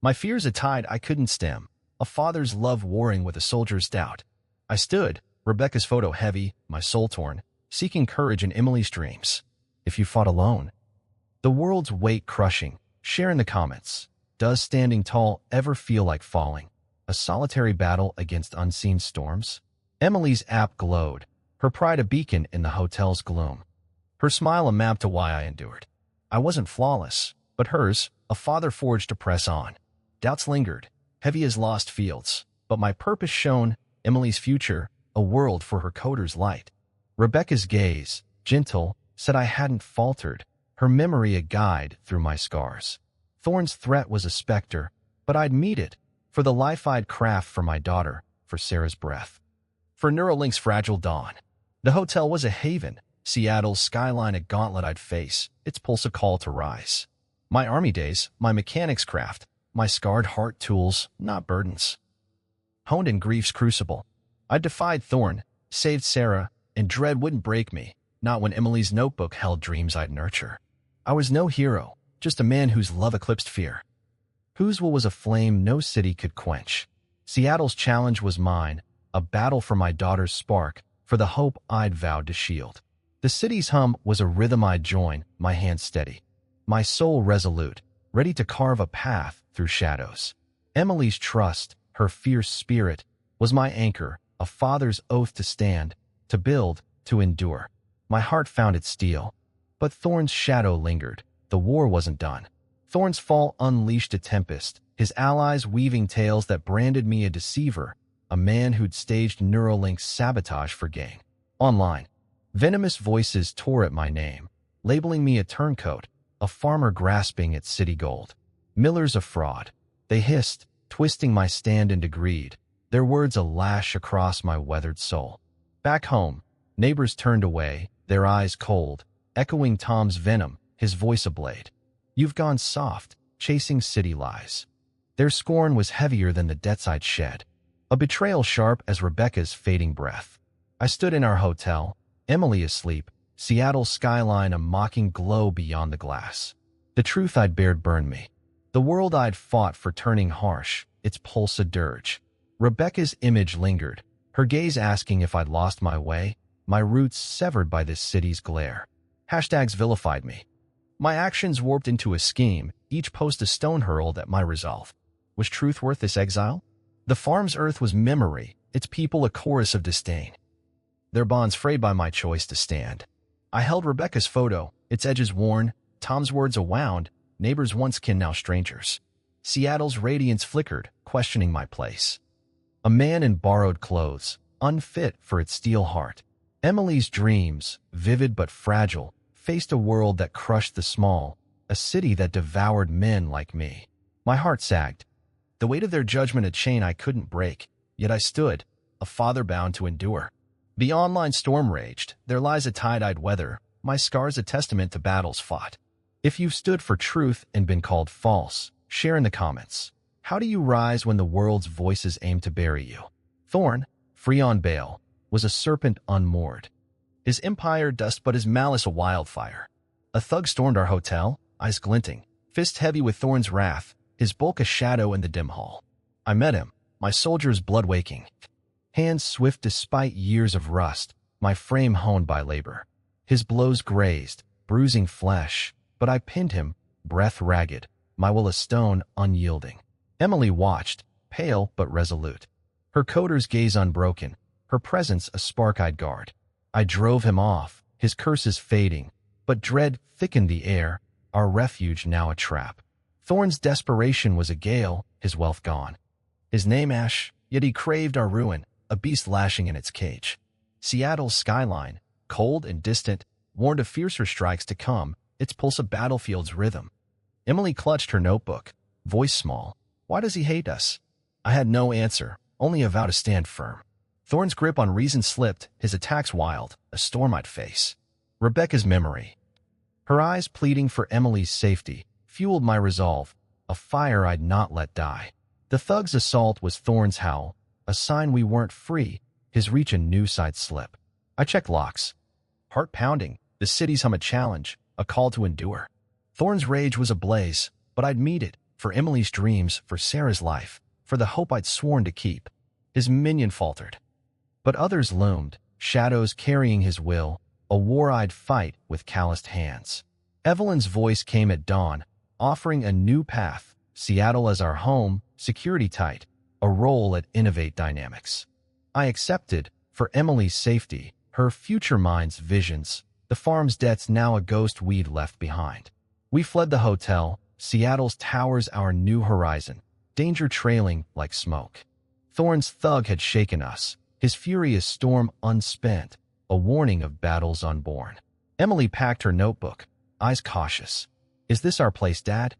My fears a tide I couldn't stem, a father's love warring with a soldier's doubt. I stood, Rebecca's photo heavy, my soul torn, seeking courage in Emily's dreams. If you fought alone, the world's weight crushing, share in the comments. Does standing tall ever feel like falling? A solitary battle against unseen storms? Emily's app glowed, her pride a beacon in the hotel's gloom. Her smile a map to why I endured. I wasn't flawless, but hers, a father forged to press on. Doubts lingered, heavy as lost fields, but my purpose shone, Emily's future, a world for her coder's light. Rebecca's gaze, gentle, said I hadn't faltered, her memory a guide through my scars. Thorn's threat was a specter, but I'd meet it, for the life I'd craft for my daughter, for Sarah's breath. For Neuralink's fragile dawn. The hotel was a haven, Seattle's skyline a gauntlet I'd face, its pulse a call to rise. My army days, my mechanic's craft, my scarred heart tools, not burdens. Honed in grief's crucible, I defied Thorn, saved Sarah, and dread wouldn't break me, not when Emily's notebook held dreams I'd nurture. I was no hero, just a man whose love eclipsed fear, whose will was a flame no city could quench. Seattle's challenge was mine, a battle for my daughter's spark, for the hope I'd vowed to shield. The city's hum was a rhythm I'd join, my hand steady, my soul resolute, ready to carve a path through shadows. Emily's trust, her fierce spirit, was my anchor, a father's oath to stand, to build, to endure. My heart found its steel, but Thorn's shadow lingered. The war wasn't done. Thorn's fall unleashed a tempest, his allies weaving tales that branded me a deceiver, a man who'd staged Neuralink's sabotage for gain. Online, venomous voices tore at my name, labeling me a turncoat, a farmer grasping at city gold. Miller's a fraud, they hissed, twisting my stand into greed, their words a lash across my weathered soul. Back home, neighbors turned away, their eyes cold, echoing Tom's venom, his voice a blade. You've gone soft, chasing city lies. Their scorn was heavier than the debts I'd shed, a betrayal sharp as Rebecca's fading breath. I stood in our hotel, Emily asleep, Seattle's skyline a mocking glow beyond the glass. The truth I'd bared burned me. The world I'd fought for turning harsh, its pulse a dirge. Rebecca's image lingered, her gaze asking if I'd lost my way, my roots severed by this city's glare. Hashtags vilified me. My actions warped into a scheme, each post a stone hurled at my resolve. Was truth worth this exile? The farm's earth was memory, its people a chorus of disdain. Their bonds frayed by my choice to stand. I held Rebecca's photo, its edges worn, Tom's words a wound, neighbors once kin now strangers. Seattle's radiance flickered, questioning my place. A man in borrowed clothes, unfit for its steel heart. Emily's dreams, vivid but fragile, faced a world that crushed the small, a city that devoured men like me. My heart sagged. The weight of their judgment a chain I couldn't break, yet I stood, a father bound to endure. The online storm raged, their lies a tide I'd weather, my scars a testament to battles fought. If you've stood for truth and been called false, share in the comments. How do you rise when the world's voices aim to bury you? Thorn, free on bail, was a serpent unmoored. His empire dust but his malice a wildfire. A thug stormed our hotel, eyes glinting, fist heavy with Thorn's wrath, his bulk a shadow in the dim hall. I met him, my soldier's blood waking, hands swift despite years of rust, my frame honed by labor. His blows grazed, bruising flesh, but I pinned him, breath ragged, my will a stone unyielding. Emily watched, pale but resolute, her coder's gaze unbroken, her presence a spark I'd guard. I drove him off, his curses fading, but dread thickened the air, our refuge now a trap. Thorn's desperation was a gale, his wealth gone. His name ash, yet he craved our ruin, a beast lashing in its cage. Seattle's skyline, cold and distant, warned of fiercer strikes to come, its pulse a battlefield's rhythm. Emily clutched her notebook, voice small. Why does he hate us? I had no answer, only a vow to stand firm. Thorn's grip on reason slipped, his attacks wild, a storm I'd face. Rebecca's memory, her eyes pleading for Emily's safety, fueled my resolve, a fire I'd not let die. The thug's assault was Thorn's howl, a sign we weren't free, his reach a new side slip. I checked locks. Heart pounding, the city's hum a challenge, a call to endure. Thorn's rage was ablaze, but I'd meet it, for Emily's dreams, for Sarah's life, for the hope I'd sworn to keep. His minion faltered. But others loomed, shadows carrying his will, a war I'd fight with calloused hands. Evelyn's voice came at dawn, offering a new path, Seattle as our home, security tight, a role at Innovate Dynamics. I accepted, for Emily's safety, her future mind's visions, the farm's debts now a ghost we'd left behind. We fled the hotel, Seattle's towers our new horizon, danger trailing like smoke. Thorn's thug had shaken us, his furious storm unspent, a warning of battles unborn. Emily packed her notebook, eyes cautious. Is this our place, Dad?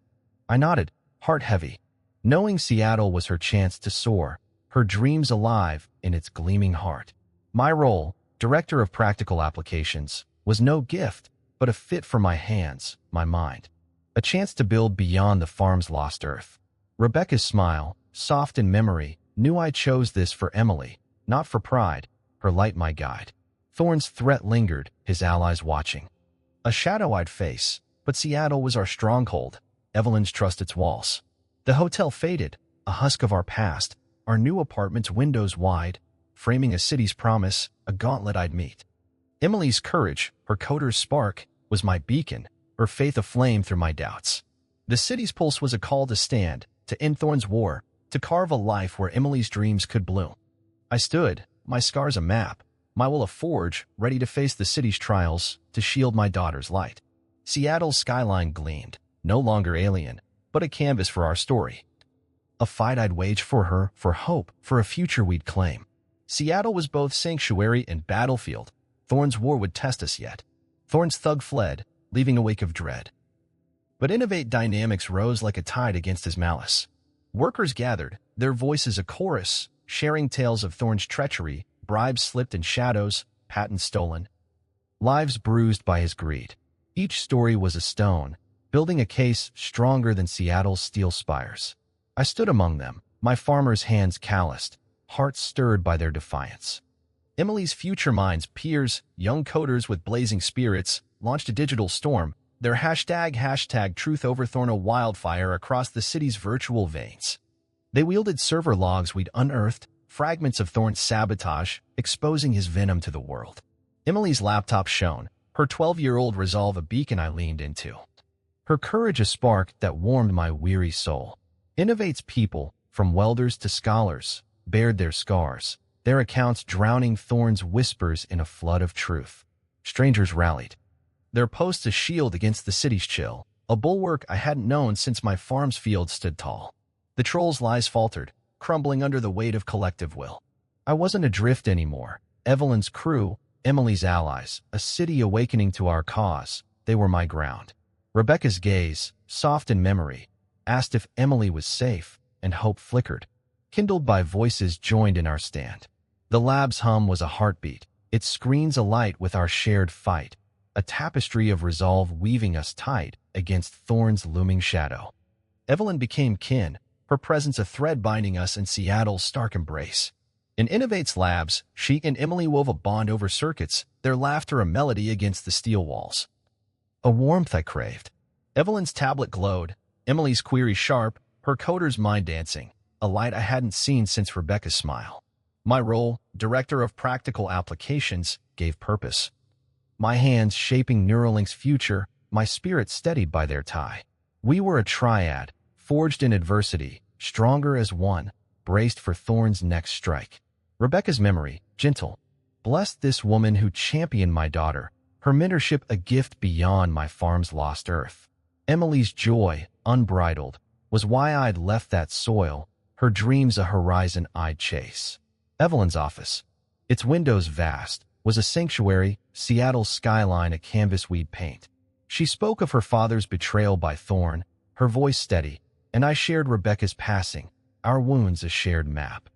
I nodded, heart heavy, knowing Seattle was her chance to soar, her dreams alive in its gleaming heart. My role, director of practical applications, was no gift, but a fit for my hands, my mind. A chance to build beyond the farm's lost earth. Rebecca's smile, soft in memory, knew I chose this for Emily, not for pride, her light my guide. Thorne's threat lingered, his allies watching. A shadow I'd face, but Seattle was our stronghold. Evelyn's trust its walls. The hotel faded, a husk of our past, our new apartment's windows wide, framing a city's promise, a gauntlet I'd meet. Emily's courage, her coder's spark, was my beacon, her faith aflame through my doubts. The city's pulse was a call to stand, to end Thorne's war, to carve a life where Emily's dreams could bloom. I stood, my scars a map, my will a forge, ready to face the city's trials, to shield my daughter's light. Seattle's skyline gleamed, no longer alien, but a canvas for our story. A fight I'd wage for her, for hope, for a future we'd claim. Seattle was both sanctuary and battlefield. Thorne's war would test us yet. Thorne's thug fled, leaving a wake of dread. But Innovate Dynamics rose like a tide against his malice. Workers gathered, their voices a chorus, sharing tales of Thorne's treachery, bribes slipped in shadows, patents stolen, lives bruised by his greed. Each story was a stone, building a case stronger than Seattle's steel spires. I stood among them, my farmers' hands calloused, hearts stirred by their defiance. Emily's future minds, peers, young coders with blazing spirits, launched a digital storm, their hashtag truth over Thorne a wildfire across the city's virtual veins. They wielded server logs we'd unearthed, fragments of Thorne's sabotage, exposing his venom to the world. Emily's laptop shone, her 12-year-old resolve a beacon I leaned into. Her courage a spark that warmed my weary soul. Innovate's people, from welders to scholars, bared their scars, their accounts drowning Thorne's whispers in a flood of truth. Strangers rallied, their posts a shield against the city's chill, a bulwark I hadn't known since my farm's field stood tall. The trolls' lies faltered, crumbling under the weight of collective will. I wasn't adrift anymore. Evelyn's crew, Emily's allies, a city awakening to our cause, they were my ground. Rebecca's gaze, soft in memory, asked if Emily was safe, and hope flickered, kindled by voices joined in our stand. The lab's hum was a heartbeat, its screens alight with our shared fight, a tapestry of resolve weaving us tight against Thorne's looming shadow. Evelyn became kin, her presence a thread binding us in Seattle's stark embrace. In Innovate's labs, she and Emily wove a bond over circuits, their laughter a melody against the steel walls. A warmth I craved. Evelyn's tablet glowed, Emily's query sharp, her coder's mind dancing, a light I hadn't seen since Rebecca's smile. My role, director of practical applications, gave purpose. My hands shaping Neuralink's future, my spirit steadied by their tie. We were a triad, forged in adversity, stronger as one, braced for Thorne's next strike. Rebecca's memory, gentle, blessed this woman who championed my daughter, her mentorship a gift beyond my farm's lost earth. Emily's joy, unbridled, was why I'd left that soil, her dreams a horizon I'd chase. Evelyn's office, its windows vast, was a sanctuary, Seattle's skyline a canvas we'd paint. She spoke of her father's betrayal by Thorne, her voice steady, and I shared Rebecca's passing, our wounds a shared map.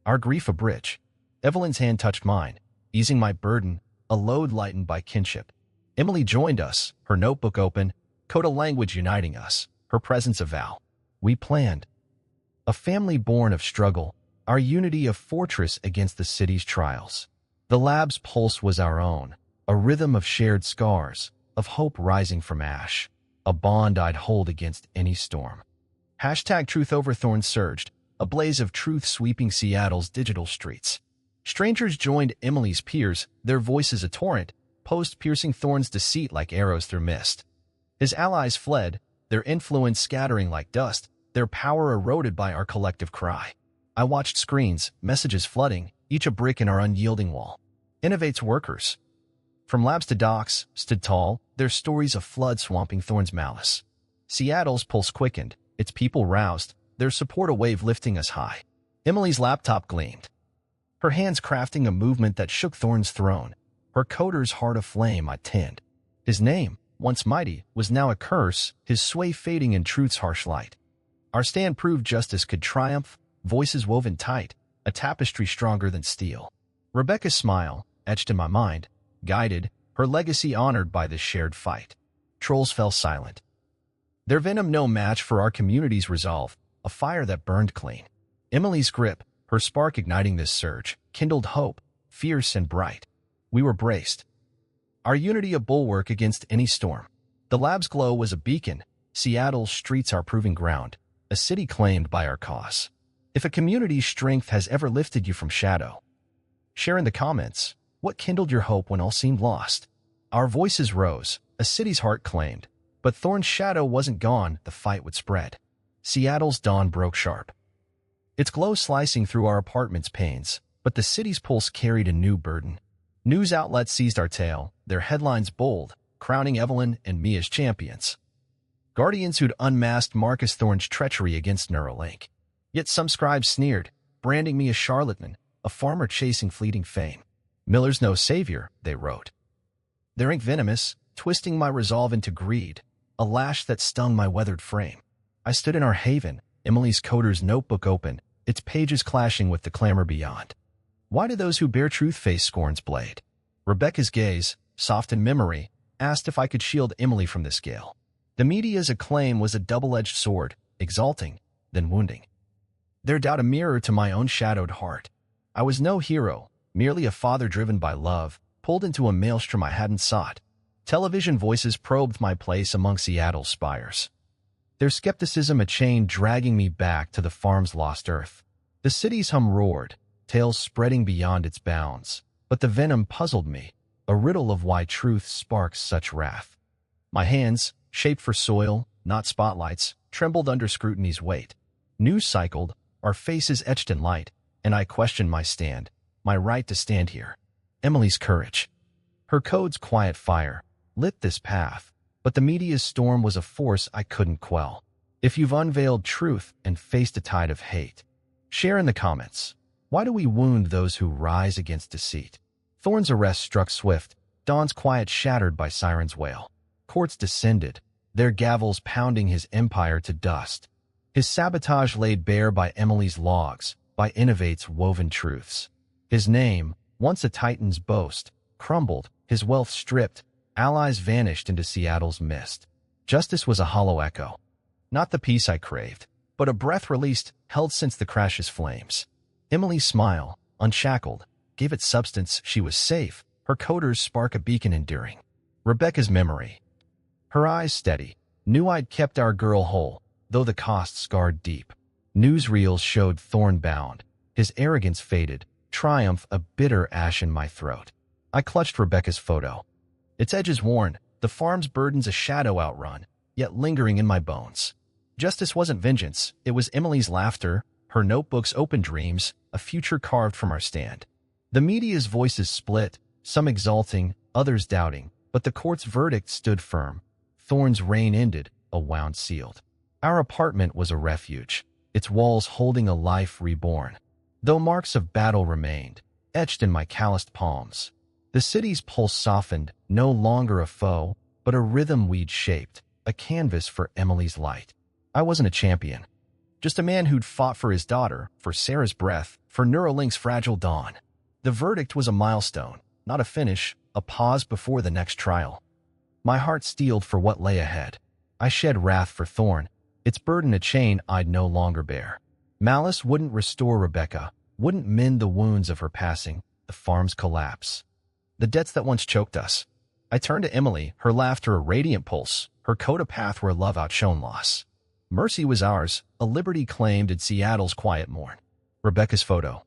Our grief a bridge. Evelyn's hand touched mine, easing my burden, a load lightened by kinship. Emily joined us, her notebook open, code a language uniting us, her presence a vow. We planned. A family born of struggle, our unity a fortress against the city's trials. The lab's pulse was our own, a rhythm of shared scars, of hope rising from ash, a bond I'd hold against any storm. Hashtag truth over Thorne surged, a blaze of truth sweeping Seattle's digital streets. Strangers joined Emily's peers, their voices a torrent, post piercing Thorne's deceit like arrows through mist. His allies fled, their influence scattering like dust, their power eroded by our collective cry. I watched screens, messages flooding, each a brick in our unyielding wall. Innovate's workers, from labs to docks, stood tall, their stories a flood swamping Thorne's malice. Seattle's pulse quickened, its people roused, their support a wave lifting us high. Emily's laptop gleamed, her hands crafting a movement that shook Thorne's throne, her coder's heart aflame I tend. His name, once mighty, was now a curse, his sway fading in truth's harsh light. Our stand proved justice could triumph, voices woven tight, a tapestry stronger than steel. Rebecca's smile, etched in my mind, guided, her legacy honored by this shared fight. Trolls fell silent. Their venom no match for our community's resolve, a fire that burned clean. Emily's grip, her spark igniting this surge, kindled hope, fierce and bright. We were braced. Our unity a bulwark against any storm. The lab's glow was a beacon. Seattle's streets our proving ground, a city claimed by our cause. If a community's strength has ever lifted you from shadow, share in the comments, what kindled your hope when all seemed lost? Our voices rose, a city's heart claimed. But Thorn's shadow wasn't gone, the fight would spread. Seattle's dawn broke sharp. Its glow slicing through our apartment's panes, but the city's pulse carried a new burden. News outlets seized our tale, their headlines bold, crowning Evelyn and me as champions. Guardians who'd unmasked Marcus Thorn's treachery against Neuralink. Yet some scribes sneered, branding me a charlatan, a farmer chasing fleeting fame. Miller's no savior, they wrote. Their ink venomous, twisting my resolve into greed, a lash that stung my weathered frame. I stood in our haven, Emily's coder's notebook open, its pages clashing with the clamor beyond. Why do those who bear truth face scorn's blade? Rebecca's gaze, soft in memory, asked if I could shield Emily from this gale. The media's acclaim was a double-edged sword, exalting, then wounding. Their doubt a mirror to my own shadowed heart. I was no hero, merely a father driven by love, pulled into a maelstrom I hadn't sought. Television voices probed my place among Seattle's spires. Their skepticism a chain dragging me back to the farm's lost earth. The city's hum roared, tales spreading beyond its bounds. But the venom puzzled me, a riddle of why truth sparks such wrath. My hands, shaped for soil, not spotlights, trembled under scrutiny's weight. News cycled, our faces etched in light, and I questioned my stand, my right to stand here. Emily's courage. Her code's quiet fire lit this path, but the media's storm was a force I couldn't quell. If you've unveiled truth and faced a tide of hate, share in the comments. Why do we wound those who rise against deceit? Thorn's arrest struck swift, dawn's quiet shattered by siren's wail. Courts descended, their gavels pounding his empire to dust. His sabotage laid bare by Emily's logs, by Innovate's woven truths. His name, once a titan's boast, crumbled, his wealth stripped, allies vanished into Seattle's mist. Justice was a hollow echo. Not the peace I craved, but a breath released, held since the crash's flames. Emily's smile, unshackled, gave it substance. She was safe, her coder's spark a beacon enduring. Rebecca's memory. Her eyes steady, knew I'd kept our girl whole, though the cost scarred deep. Newsreels showed Thorn bound, his arrogance faded, triumph a bitter ash in my throat. I clutched Rebecca's photo. Its edges worn, the farm's burdens a shadow outrun, yet lingering in my bones. Justice wasn't vengeance, it was Emily's laughter, her notebook's open dreams, a future carved from our stand. The media's voices split, some exulting, others doubting, but the court's verdict stood firm. Thorn's reign ended, a wound sealed. Our apartment was a refuge, its walls holding a life reborn. Though marks of battle remained, etched in my calloused palms, the city's pulse softened, no longer a foe, but a rhythm we'd shaped, a canvas for Emily's light. I wasn't a champion, just a man who'd fought for his daughter, for Sarah's breath, for Neuralink's fragile dawn. The verdict was a milestone, not a finish, a pause before the next trial. My heart steeled for what lay ahead. I shed wrath for Thorn, its burden a chain I'd no longer bear. Malice wouldn't restore Rebecca, wouldn't mend the wounds of her passing, the farm's collapse. The debts that once choked us. I turned to Emily, her laughter a radiant pulse, her coat a path where love outshone loss. Mercy was ours, a liberty claimed in Seattle's quiet morn. Rebecca's photo.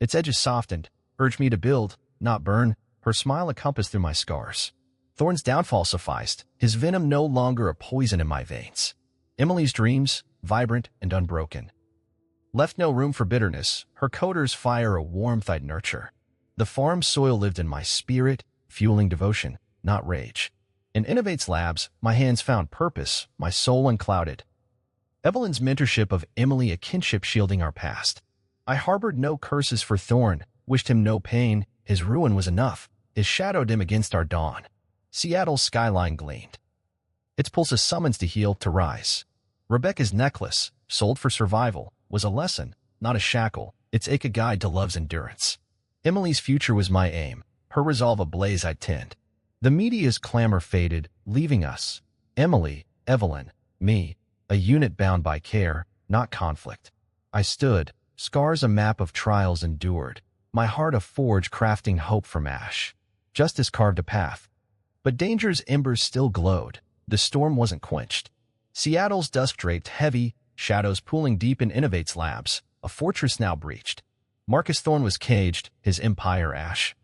Its edges softened, urged me to build, not burn, her smile a compass through my scars. Thorn's downfall sufficed, his venom no longer a poison in my veins. Emily's dreams, vibrant and unbroken, left no room for bitterness, her coder's fire a warmth I'd nurture. The farm's soil lived in my spirit, fueling devotion, not rage. In Innovate's labs, my hands found purpose, my soul unclouded. Evelyn's mentorship of Emily a kinship shielding our past. I harbored no curses for Thorn, wished him no pain, his ruin was enough, his shadow dim against our dawn. Seattle's skyline gleamed. Its pulse a summons to heal, to rise. Rebecca's necklace, sold for survival, was a lesson, not a shackle, its ache a guide to love's endurance. Emily's future was my aim, her resolve a blaze I'd tend. The media's clamor faded, leaving us, Emily, Evelyn, me, a unit bound by care, not conflict. I stood, scars a map of trials endured, my heart a forge crafting hope from ash. Justice carved a path. But danger's embers still glowed. The storm wasn't quenched. Seattle's dusk draped heavy, shadows pooling deep in Innovate's labs, a fortress now breached. Marcus Thorne was caged, his empire ash.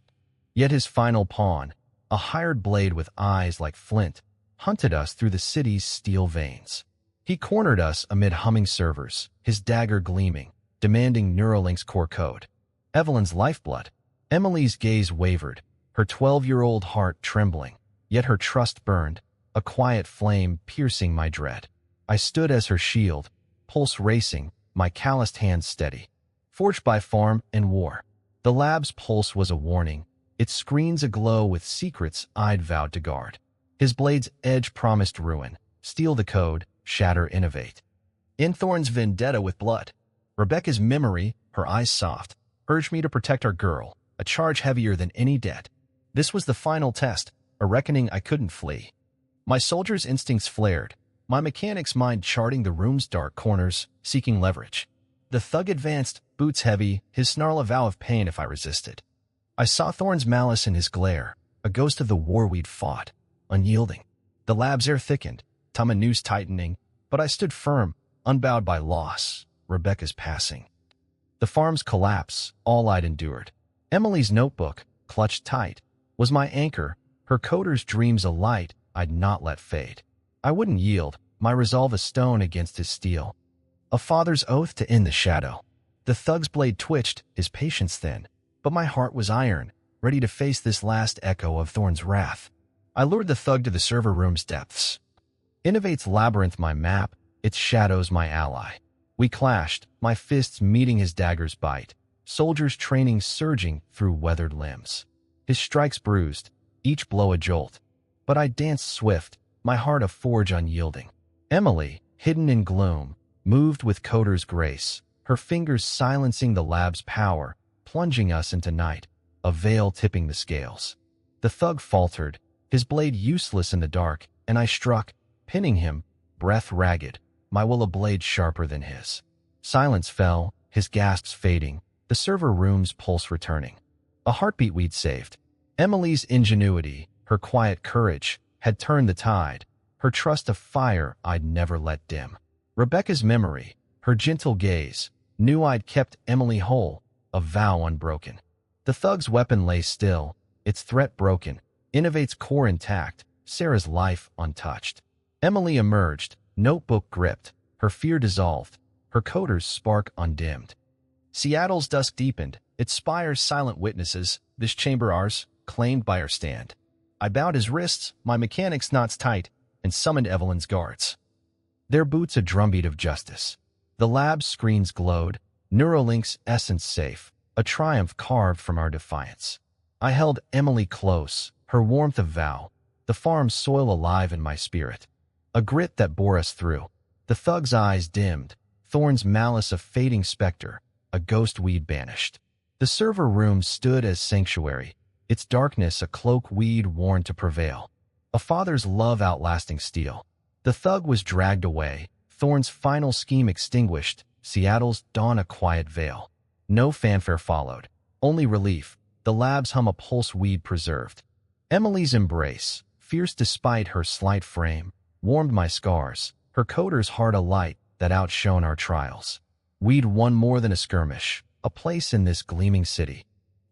Yet his final pawn, a hired blade with eyes like flint, hunted us through the city's steel veins. He cornered us amid humming servers, his dagger gleaming, demanding Neuralink's core code. Evelyn's lifeblood. Emily's gaze wavered, her 12-year-old heart trembling, yet her trust burned, a quiet flame piercing my dread. I stood as her shield, pulse racing, my calloused hands steady. Forged by farm and war, the lab's pulse was a warning, its screens aglow with secrets I'd vowed to guard. His blade's edge promised ruin, steal the code, shatter Innovate. In Thorne's vendetta with blood, Rebecca's memory, her eyes soft, urged me to protect our girl, a charge heavier than any debt. This was the final test, a reckoning I couldn't flee. My soldier's instincts flared, my mechanic's mind charting the room's dark corners, seeking leverage. The thug advanced, boots heavy, his snarl a vow of pain if I resisted. I saw Thorne's malice in his glare, a ghost of the war we'd fought, unyielding. The lab's air thickened, Tama news tightening, but I stood firm, unbowed by loss, Rebecca's passing. The farm's collapse, all I'd endured. Emily's notebook, clutched tight, was my anchor, her coder's dreams a light I'd not let fade. I wouldn't yield, my resolve a stone against his steel. A father's oath to end the shadow. The thug's blade twitched, his patience thin, but my heart was iron, ready to face this last echo of Thorne's wrath. I lured the thug to the server room's depths. Innovate's labyrinth my map, its shadows my ally. We clashed, my fists meeting his dagger's bite, soldiers' training surging through weathered limbs. His strikes bruised, each blow a jolt. But I danced swift, my heart a forge unyielding. Emily, hidden in gloom, moved with coder's grace, her fingers silencing the lab's power, plunging us into night, a veil tipping the scales. The thug faltered, his blade useless in the dark, and I struck, pinning him, breath ragged, my will a blade sharper than his. Silence fell, his gasps fading, the server room's pulse returning. A heartbeat we'd saved. Emily's ingenuity, her quiet courage, had turned the tide, her trust a fire I'd never let dim. Rebecca's memory, her gentle gaze, knew I'd kept Emily whole, a vow unbroken. The thug's weapon lay still, its threat broken, Innovate's core intact, Sarah's life untouched. Emily emerged, notebook gripped, her fear dissolved, her coder's spark undimmed. Seattle's dusk deepened, its spires silent witnesses, this chamber ours, claimed by our stand. I bound his wrists, my mechanic's knots tight, and summoned Evelyn's guards. Their boots a drumbeat of justice. The lab's screens glowed, Neuralink's essence safe, a triumph carved from our defiance. I held Emily close, her warmth a vow, the farm's soil alive in my spirit. A grit that bore us through. The thug's eyes dimmed, Thorne's malice a fading specter, a ghost we'd banished. The server room stood as sanctuary, its darkness a cloak we'd worn to prevail. A father's love outlasting steel. The thug was dragged away, Thorne's final scheme extinguished, Seattle's dawn a quiet veil. No fanfare followed, only relief, the lab's hum a pulse we'd preserved. Emily's embrace, fierce despite her slight frame, warmed my scars, her coder's heart a light that outshone our trials. We'd won more than a skirmish, a place in this gleaming city,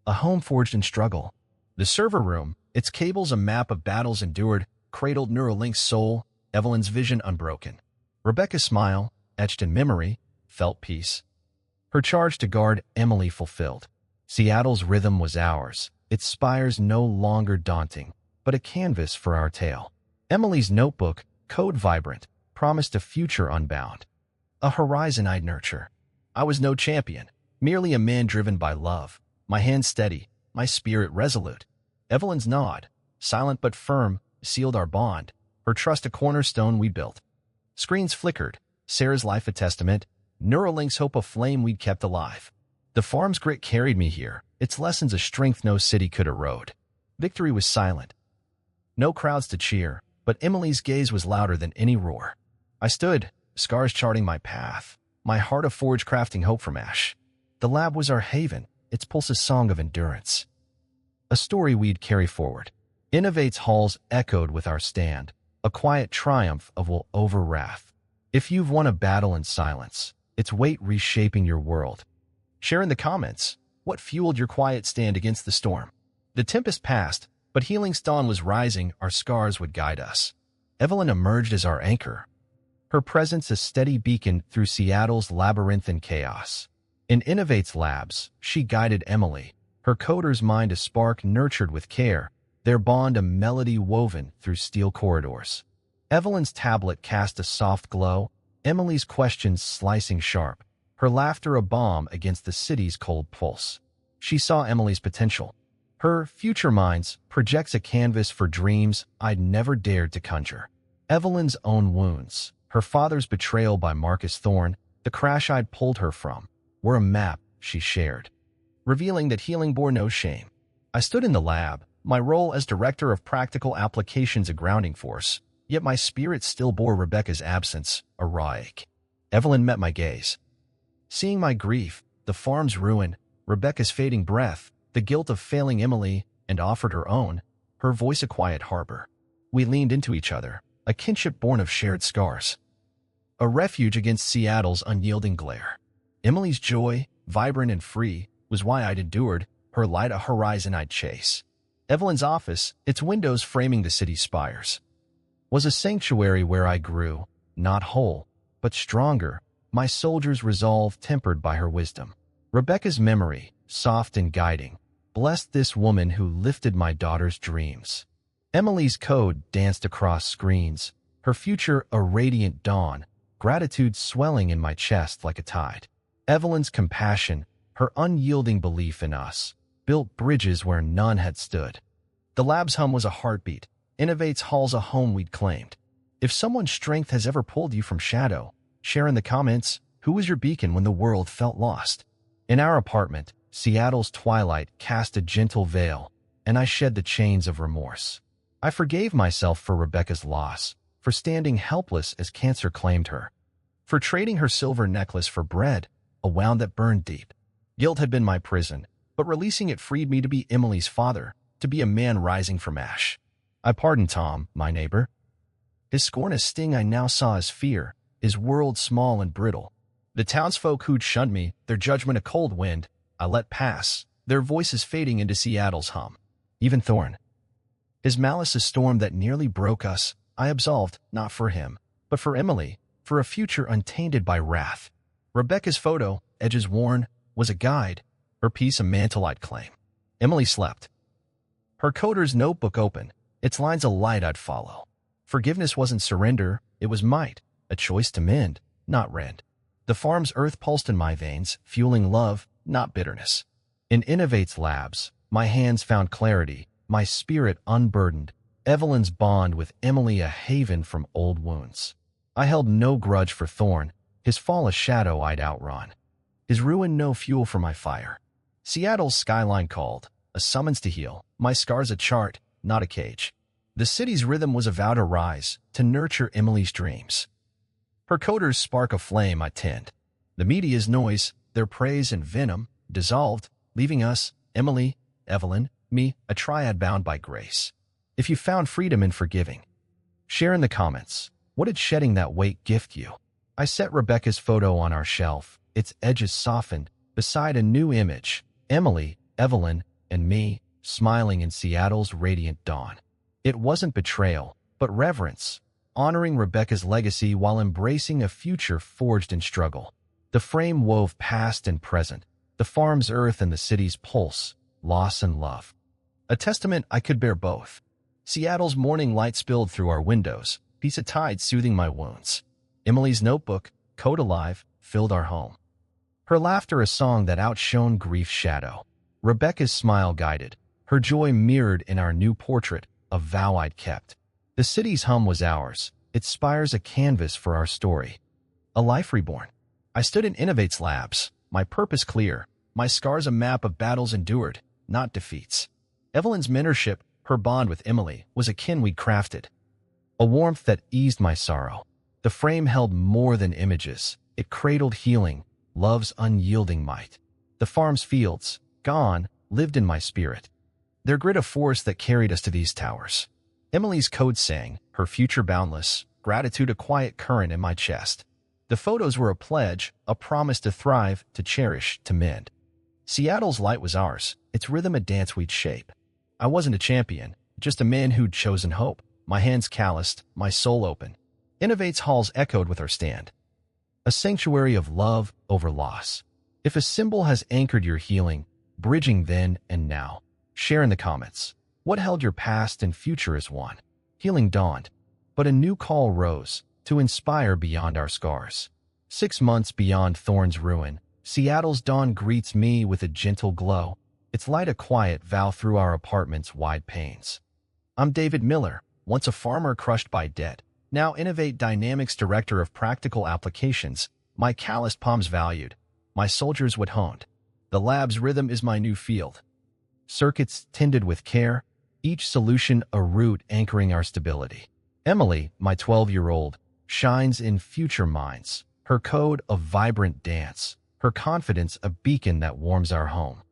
a home forged in struggle. The server room, its cables a map of battles endured, cradled Neuralink's soul, Evelyn's vision unbroken. Rebecca's smile, etched in memory, felt peace. Her charge to guard Emily fulfilled. Seattle's rhythm was ours, its spires no longer daunting, but a canvas for our tale. Emily's notebook, code vibrant, promised a future unbound. A horizon I'd nurture. I was no champion, merely a man driven by love, my hand steady, my spirit resolute. Evelyn's nod, silent but firm, sealed our bond, her trust a cornerstone we built. Screens flickered, Sarah's life a testament, Neuralink's hope a flame we'd kept alive. The farm's grit carried me here, its lessons a strength no city could erode. Victory was silent. No crowds to cheer, but Emily's gaze was louder than any roar. I stood, scars charting my path, my heart a forge crafting hope from ash. The lab was our haven, its pulse a song of endurance. A story we'd carry forward. Innovate's halls echoed with our stand, a quiet triumph of will over wrath. If you've won a battle in silence, its weight reshaping your world. Share in the comments, what fueled your quiet stand against the storm? The tempest passed, but healing's dawn was rising, our scars would guide us. Evelyn emerged as our anchor, her presence a steady beacon through Seattle's labyrinthine chaos. In Innovate's labs, she guided Emily, her coder's mind a spark nurtured with care, their bond a melody woven through steel corridors. Evelyn's tablet cast a soft glow, Emily's questions slicing sharp, her laughter a balm against the city's cold pulse. She saw Emily's potential. Her future minds projects a canvas for dreams I'd never dared to conjure. Evelyn's own wounds, her father's betrayal by Marcus Thorne, the crash I'd pulled her from, were a map she shared, revealing that healing bore no shame. I stood in the lab, my role as director of practical applications a grounding force, yet my spirit still bore Rebecca's absence, a raw ache. Evelyn met my gaze. Seeing my grief, the farm's ruin, Rebecca's fading breath, the guilt of failing Emily, and offered her own, her voice a quiet harbor. We leaned into each other, a kinship born of shared scars. A refuge against Seattle's unyielding glare. Emily's joy, vibrant and free, was why I'd endured, her light a horizon I'd chase. Evelyn's office, its windows framing the city's spires, was a sanctuary where I grew, not whole, but stronger, my soldier's resolve tempered by her wisdom. Rebecca's memory, soft and guiding, blessed this woman who lifted my daughter's dreams. Emily's code danced across screens, her future a radiant dawn, gratitude swelling in my chest like a tide. Evelyn's compassion, her unyielding belief in us, built bridges where none had stood. The lab's hum was a heartbeat, Innovate's halls a home we'd claimed. If someone's strength has ever pulled you from shadow, share in the comments, who was your beacon when the world felt lost? In our apartment, Seattle's twilight cast a gentle veil, and I shed the chains of remorse. I forgave myself for Rebecca's loss, for standing helpless as cancer claimed her, for trading her silver necklace for bread, a wound that burned deep. Guilt had been my prison, but releasing it freed me to be Emily's father, to be a man rising from ash. I pardoned Tom, my neighbor. His scorn as sting I now saw as fear, his world small and brittle. The townsfolk who'd shunned me, their judgment a cold wind, I let pass, their voices fading into Seattle's hum. Even Thorne, his malice a storm that nearly broke us, I absolved, not for him, but for Emily, for a future untainted by wrath. Rebecca's photo, edges worn, was a guide, her piece a mantle I'd claim. Emily slept, her coder's notebook open, its lines a light I'd follow. Forgiveness wasn't surrender, it was might, a choice to mend, not rend. The farm's earth pulsed in my veins, fueling love, not bitterness. In Innovate's labs, my hands found clarity, my spirit unburdened, Evelyn's bond with Emily a haven from old wounds. I held no grudge for Thorne, his fall a shadow I'd outrun, his ruin no fuel for my fire. Seattle's skyline called, a summons to heal, my scars a chart, not a cage. The city's rhythm was a vow to rise, to nurture Emily's dreams. Her coder's spark a flame I tend. The media's noise, their praise and venom, dissolved, leaving us, Emily, Evelyn, me, a triad bound by grace. If you found freedom in forgiving, share in the comments, what did shedding that weight gift you? I set Rebecca's photo on our shelf, its edges softened, beside a new image, Emily, Evelyn, and me, smiling in Seattle's radiant dawn. It wasn't betrayal, but reverence, honoring Rebecca's legacy while embracing a future forged in struggle. The frame wove past and present, the farm's earth and the city's pulse, loss and love. A testament I could bear both. Seattle's morning light spilled through our windows, piece of tide soothing my wounds. Emily's notebook, code alive, filled our home. Her laughter a song that outshone grief's shadow. Rebecca's smile guided, her joy mirrored in our new portrait, a vow I'd kept. The city's hum was ours, its spires a canvas for our story. A life reborn. I stood in Innovate's labs, my purpose clear, my scars a map of battles endured, not defeats. Evelyn's mentorship, Her bond with Emily was a kin we'd crafted, a warmth that eased my sorrow. The frame held more than images. It cradled healing, love's unyielding might. The farm's fields, gone, lived in my spirit, their grit a force that carried us to these towers. Emily's code sang, her future boundless, gratitude a quiet current in my chest. The photos were a pledge, a promise to thrive, to cherish, to mend. Seattle's light was ours, its rhythm a dance we'd shape. I wasn't a champion, just a man who'd chosen hope. My hands calloused, my soul open. Innovate's halls echoed with our stand, a sanctuary of love over loss. If a symbol has anchored your healing, bridging then and now, share in the comments. What held your past and future as one? Healing dawned, but a new call rose, to inspire beyond our scars. 6 months beyond Thorn's ruin, Seattle's dawn greets me with a gentle glow, its light a quiet vow through our apartment's wide panes. I'm David Miller, once a farmer crushed by debt, now Innovate Dynamics Director of Practical Applications. My calloused palms valued, my soldiers would honed. The lab's rhythm is my new field. Circuits tended with care, each solution a root anchoring our stability. Emily, my 12-year-old, shines in future minds, her code a vibrant dance, her confidence a beacon that warms our home.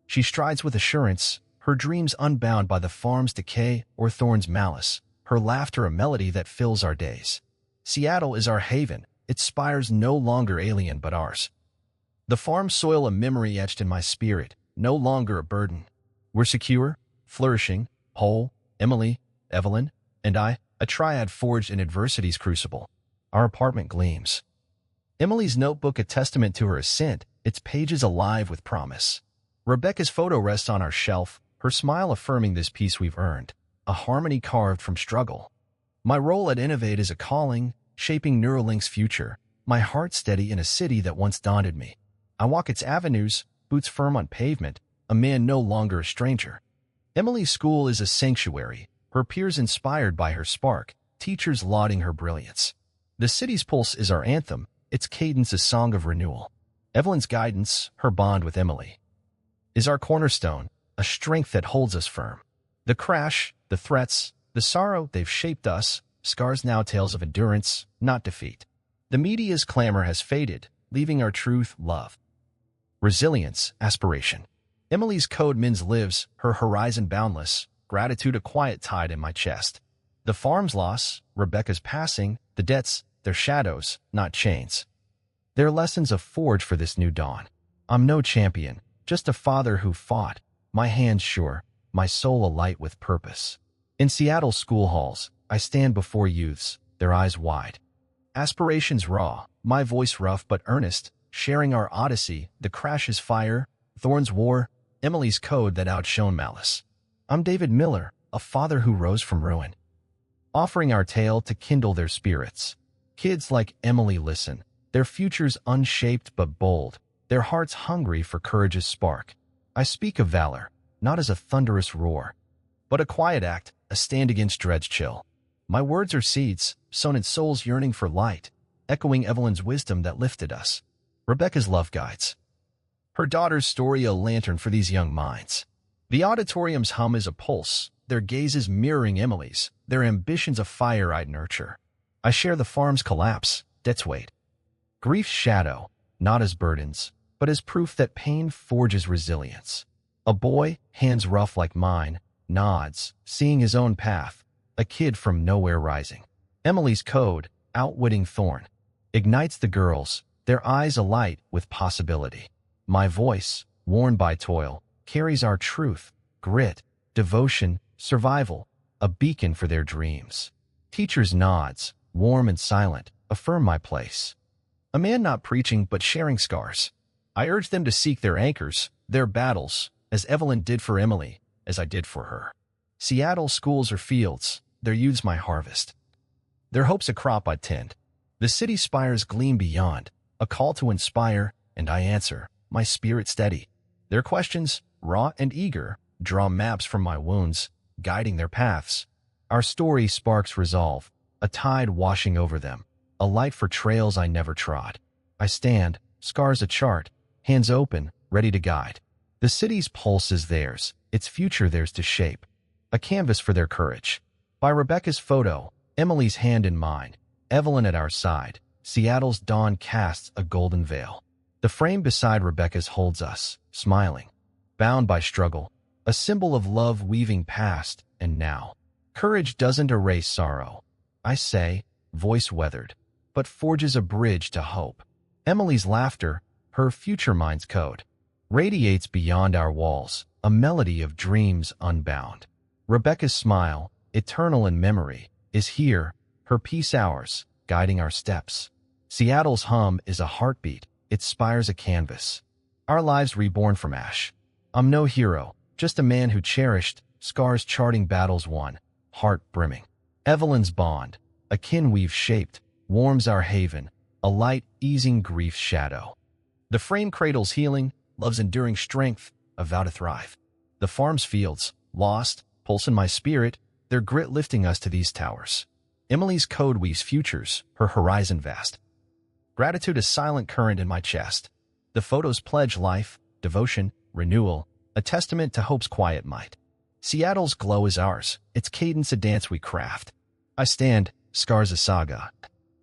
She strides with assurance, her dreams unbound by the farm's decay or Thorn's malice, her laughter a melody that fills our days. Seattle is our haven, its spires no longer alien but ours. The farm soil a memory etched in my spirit, no longer a burden. We're secure, flourishing, whole, Emily, Evelyn, and I, a triad forged in adversity's crucible. Our apartment gleams. Emily's notebook a testament to her ascent, its pages alive with promise. Rebecca's photo rests on our shelf, her smile affirming this peace we've earned, a harmony carved from struggle. My role at Innovate is a calling, shaping Neuralink's future, my heart steady in a city that once daunted me. I walk its avenues, boots firm on pavement, a man no longer a stranger. Emily's school is a sanctuary, her peers inspired by her spark, teachers lauding her brilliance. The city's pulse is our anthem, its cadence a song of renewal. Evelyn's guidance, her bond with Emily, is our cornerstone, a strength that holds us firm. The crash, the threats, the sorrow, they've shaped us, scars now tales of endurance, not defeat. The media's clamor has faded, leaving our truth, love, resilience, aspiration. Emily's code mends lives, her horizon boundless, gratitude a quiet tide in my chest. The farm's loss, Rebecca's passing, the debts, their shadows, not chains. They're lessons of forge for this new dawn. I'm no champion, just a father who fought, my hands sure, my soul alight with purpose. In Seattle school halls, I stand before youths, their eyes wide. Aspirations raw, my voice rough but earnest, sharing our odyssey, the crash's fire, Thorn's war, Emily's code that outshone malice. I'm David Miller, a father who rose from ruin, offering our tale to kindle their spirits. Kids like Emily listen, their futures unshaped but bold, their hearts hungry for courage's spark. I speak of valor, not as a thunderous roar, but a quiet act, a stand against dread's chill. My words are seeds, sown in souls yearning for light, echoing Evelyn's wisdom that lifted us. Rebecca's love guides, her daughter's story a lantern for these young minds. The auditorium's hum is a pulse, their gazes mirroring Emily's, their ambitions a fire I'd nurture. I share the farm's collapse, debt's weight, grief's shadow, not as burdens, but as proof that pain forges resilience. A boy, hands rough like mine, nods, seeing his own path, a kid from nowhere rising. Emily's code, outwitting Thorn, ignites the girls, their eyes alight with possibility. My voice, worn by toil, carries our truth, grit, devotion, survival, a beacon for their dreams. Teachers' nods, warm and silent, affirm my place. A man not preaching but sharing scars. I urge them to seek their anchors, their battles, as Evelyn did for Emily, as I did for her. Seattle schools are fields, their youth's my harvest. Their hopes a crop I tend. The city spires gleam beyond, a call to inspire, and I answer, my spirit steady. Their questions, raw and eager, draw maps from my wounds, guiding their paths. Our story sparks resolve, a tide washing over them, a light for trails I never trod. I stand, scars a chart, hands open, ready to guide. The city's pulse is theirs, its future theirs to shape. a canvas for their courage. By Rebecca's photo, Emily's hand in mine, Evelyn at our side, Seattle's dawn casts a golden veil. The frame beside Rebecca's holds us, smiling, bound by struggle, a symbol of love weaving past and now. Courage doesn't erase sorrow, I say, voice weathered, but forges a bridge to hope. Emily's laughter, her future mind's code, radiates beyond our walls, a melody of dreams unbound. Rebecca's smile, eternal in memory, is here, her peace ours, guiding our steps. Seattle's hum is a heartbeat, it spires a canvas. Our lives reborn from ash. I'm no hero, just a man who cherished, scars charting battles won, heart brimming. Evelyn's bond, a kin we've shaped, warms our haven, a light easing grief's shadow. The frame cradles healing, love's enduring strength, a vow to thrive. The farm's fields, lost, pulse in my spirit, their grit lifting us to these towers. Emily's code weaves futures, her horizon vast. Gratitude a silent current in my chest. The photos pledge life, devotion, renewal, a testament to hope's quiet might. Seattle's glow is ours, its cadence a dance we craft. I stand, scars a saga.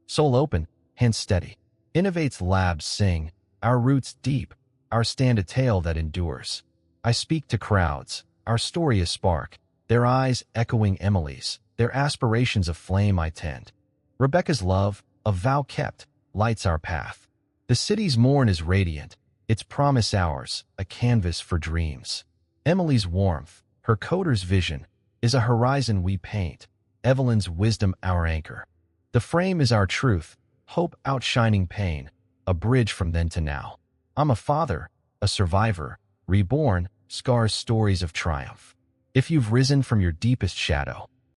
Soul open, hands steady. Innovates labs sing, our roots deep, our stand a tale that endures. I speak to crowds, our story a spark, their eyes echoing Emily's, their aspirations a flame I tend. Rebecca's love, a vow kept, lights our path. The city's morn is radiant, its promise ours, a canvas for dreams. Emily's warmth, her coder's vision, is a horizon we paint, Evelyn's wisdom our anchor. The frame is our truth, hope outshining pain, a bridge from then to now. I'm a father, a survivor, reborn, scars stories of triumph. If you've risen from your deepest shadow,